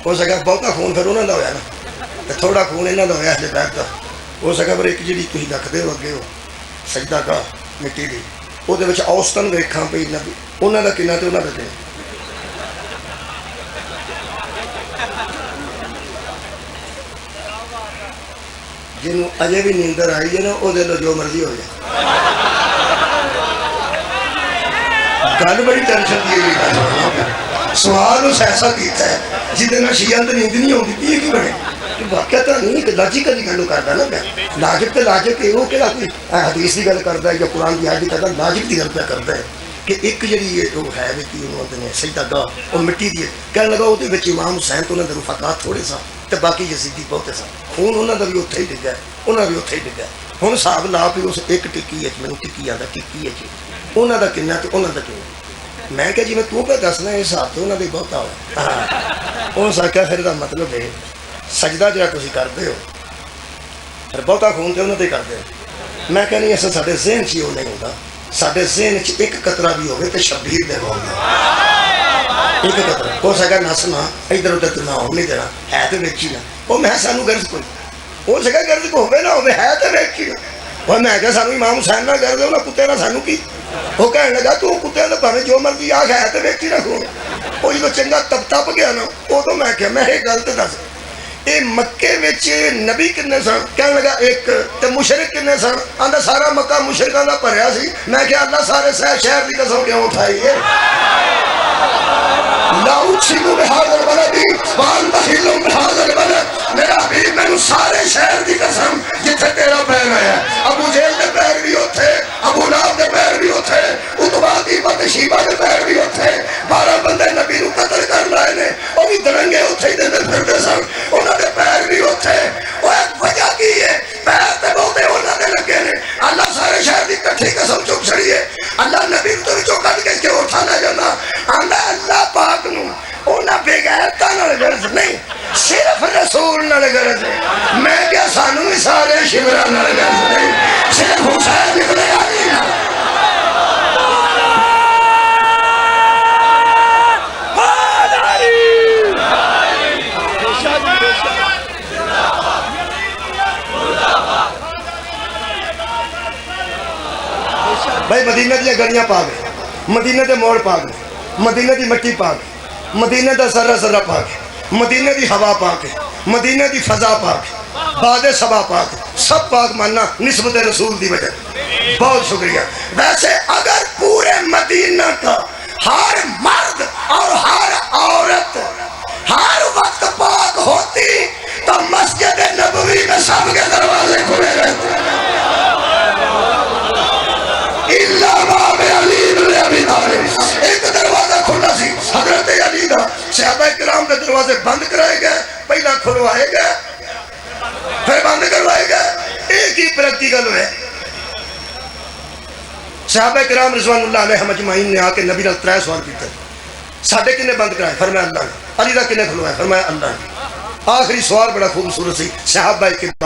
ہو سکا بہتا خون پھر انہوں کا ہوا نا تھوڑا خون یہاں کا ہوا ہلے بیٹھ کا ہو سکا پر ایک جی تھی رکھتے ہو اگے ہو سجدہ کا مٹی کی وہ اوسطن ویکھاں پہ انہوں کا کنا تو انہوں کا کنا جنہوں اجے بھی نیندر آئی ہے نا وہ دے لو جو مرضی ہو جائے گل بڑی ٹینشن دی ہوئی سوال اس ایسا کیتا ہے جہاں شیعہ تو نیند نہیں آتی یہ کی بنے واقعہ تو نہیں کہ لاجیکل کی گل کرتا نا میں لاجک تو لاجک یہ وہ کہڑا کوئی حدیث کی گل کرتا ہے یا قرآن کی آیت کی کرتا لاجک کی گل پہ کرتا ہے کہ ایک جڑی یہ ہے کہ انہوں نے سجدہ گاہ وہ مٹی دی کہنے لگا وہ امام حسین تو انہوں نے رفقات تھوڑے سا تو باقی یزیدی بہتے سن خون انہوں کا بھی اتنے ہی ڈگا انہوں بھی اتنے ہی ڈگا ہوں حساب لا پی اس ایک ٹکی ہے مجھے ٹکی آتا ٹکی ہے جی انہوں کا کنا تو انہوں کا کنا میں کہ جی میں تو پہ دسنا یہ حساب تو انہوں نے بہتا ہوا انہوں نے آخیا پھر یہ مطلب ہے سجدہ جہاں تھی کرتے ہو پھر بہتا خون تو انہوں نے کرتے ہو میں کہنی ایسا سارے ذہن چ وہ نہیں ہوتا سارے ذہن چ ایک قطرہ بھی ہوگی تو شبیر دے ہوگا ایک قطرہ ہو سکا نسنا ادھر ادھر تو نہ ہو نہیں دینا ہے تو ویچی نہ وہ میں سانو غرض کوئی ہو سکا غرض کو ہوئے نہ ہوئے ہے تو ویچی نہ وہ میں کہا سانو امام حسین نہ غرض ہو نہ کتے نہ سانو کی وہ کہنے لگا تو کتے نہ پہنے جو مرضی آگ ہے تو ویچی نہ کھو وہ جو چنگا تپ گیا نا وہ تو میں کہا میں ایک غلط دس یہ مکے وچ نبی کنے سن کہنے لگا ایک تے مشرک کنے سن آندا سارا مکہ مشرکاں دا بھریا سی میں کہ اللہ سارے شہر دی قسم کیوں اٹھائی ہے لا اقسم بهذا البلد وانت حل بهذا البلد میرا حبیب میں سارے شہر دی قسم جتھے تیرا پیر ہے ابو جہل دے پیر بھی اوتھے ابو لہب دے پیر بھی اوتھے اتبا دی بد شیبہ دے پیر بھی اوتھے 12 بندے نبی نو قتل کر لائے نے او بھی درنگے اوتھے دے پھردے سن انہاں دے پیر بھی اوتھے او ایک وجہ کی ہے پیر تے بہتے انہاں دے لگے نے اللہ سارے شہر دی کٹھی قسم چک چھڑی ہے اللہ نبی تو وچوں کڈ کے اٹھا لے جانا آندا اللہ پاک نو انہاں بے غیرتاں نال غرض نہیں صرف رسول نال غرض ہے میں کیا سانو بھی سارے شمراں نال غرض نہیں صرف حسین ابن علی نال بھائی مدینہ دیا گلیاں پا گئے مدینہ دے موڑ پا گئے مدینہ دی مٹی پا گئے مدینہ دا ذرہ ذرہ پا گئے مدینہ دی ہوا پا گئے مدینہ دی فضا پا گئے باد صبا پا گئے سب پاک ماننا نسبت رسول دی وجہ بہت شکریہ ویسے اگر پورے مدینہ کا ہر مرد اور ہر عورت ہر وقت پاک ہوتی تو مسجد نبوی میں سب کے دروازے کھلے رہتے ایک دروازہ کھلا سی حضرت علی دا صحابہ کرام کے دروازے بند کرائے گئے پہلا کھلوائے گئے پھر بند کروائے گئے ایک ہی پریکٹیکل ہے صحابہ کرام رضوان اللہ علیہ مجمعین نے آ کے نبی نال 3 سوال کیتے ساڈے کنے بند کرائے فرمایا اللہ نے علی دا کنے کھلوائے فرمایا اللہ نے آخری سوال بڑا خوبصورت سی صحابہ کے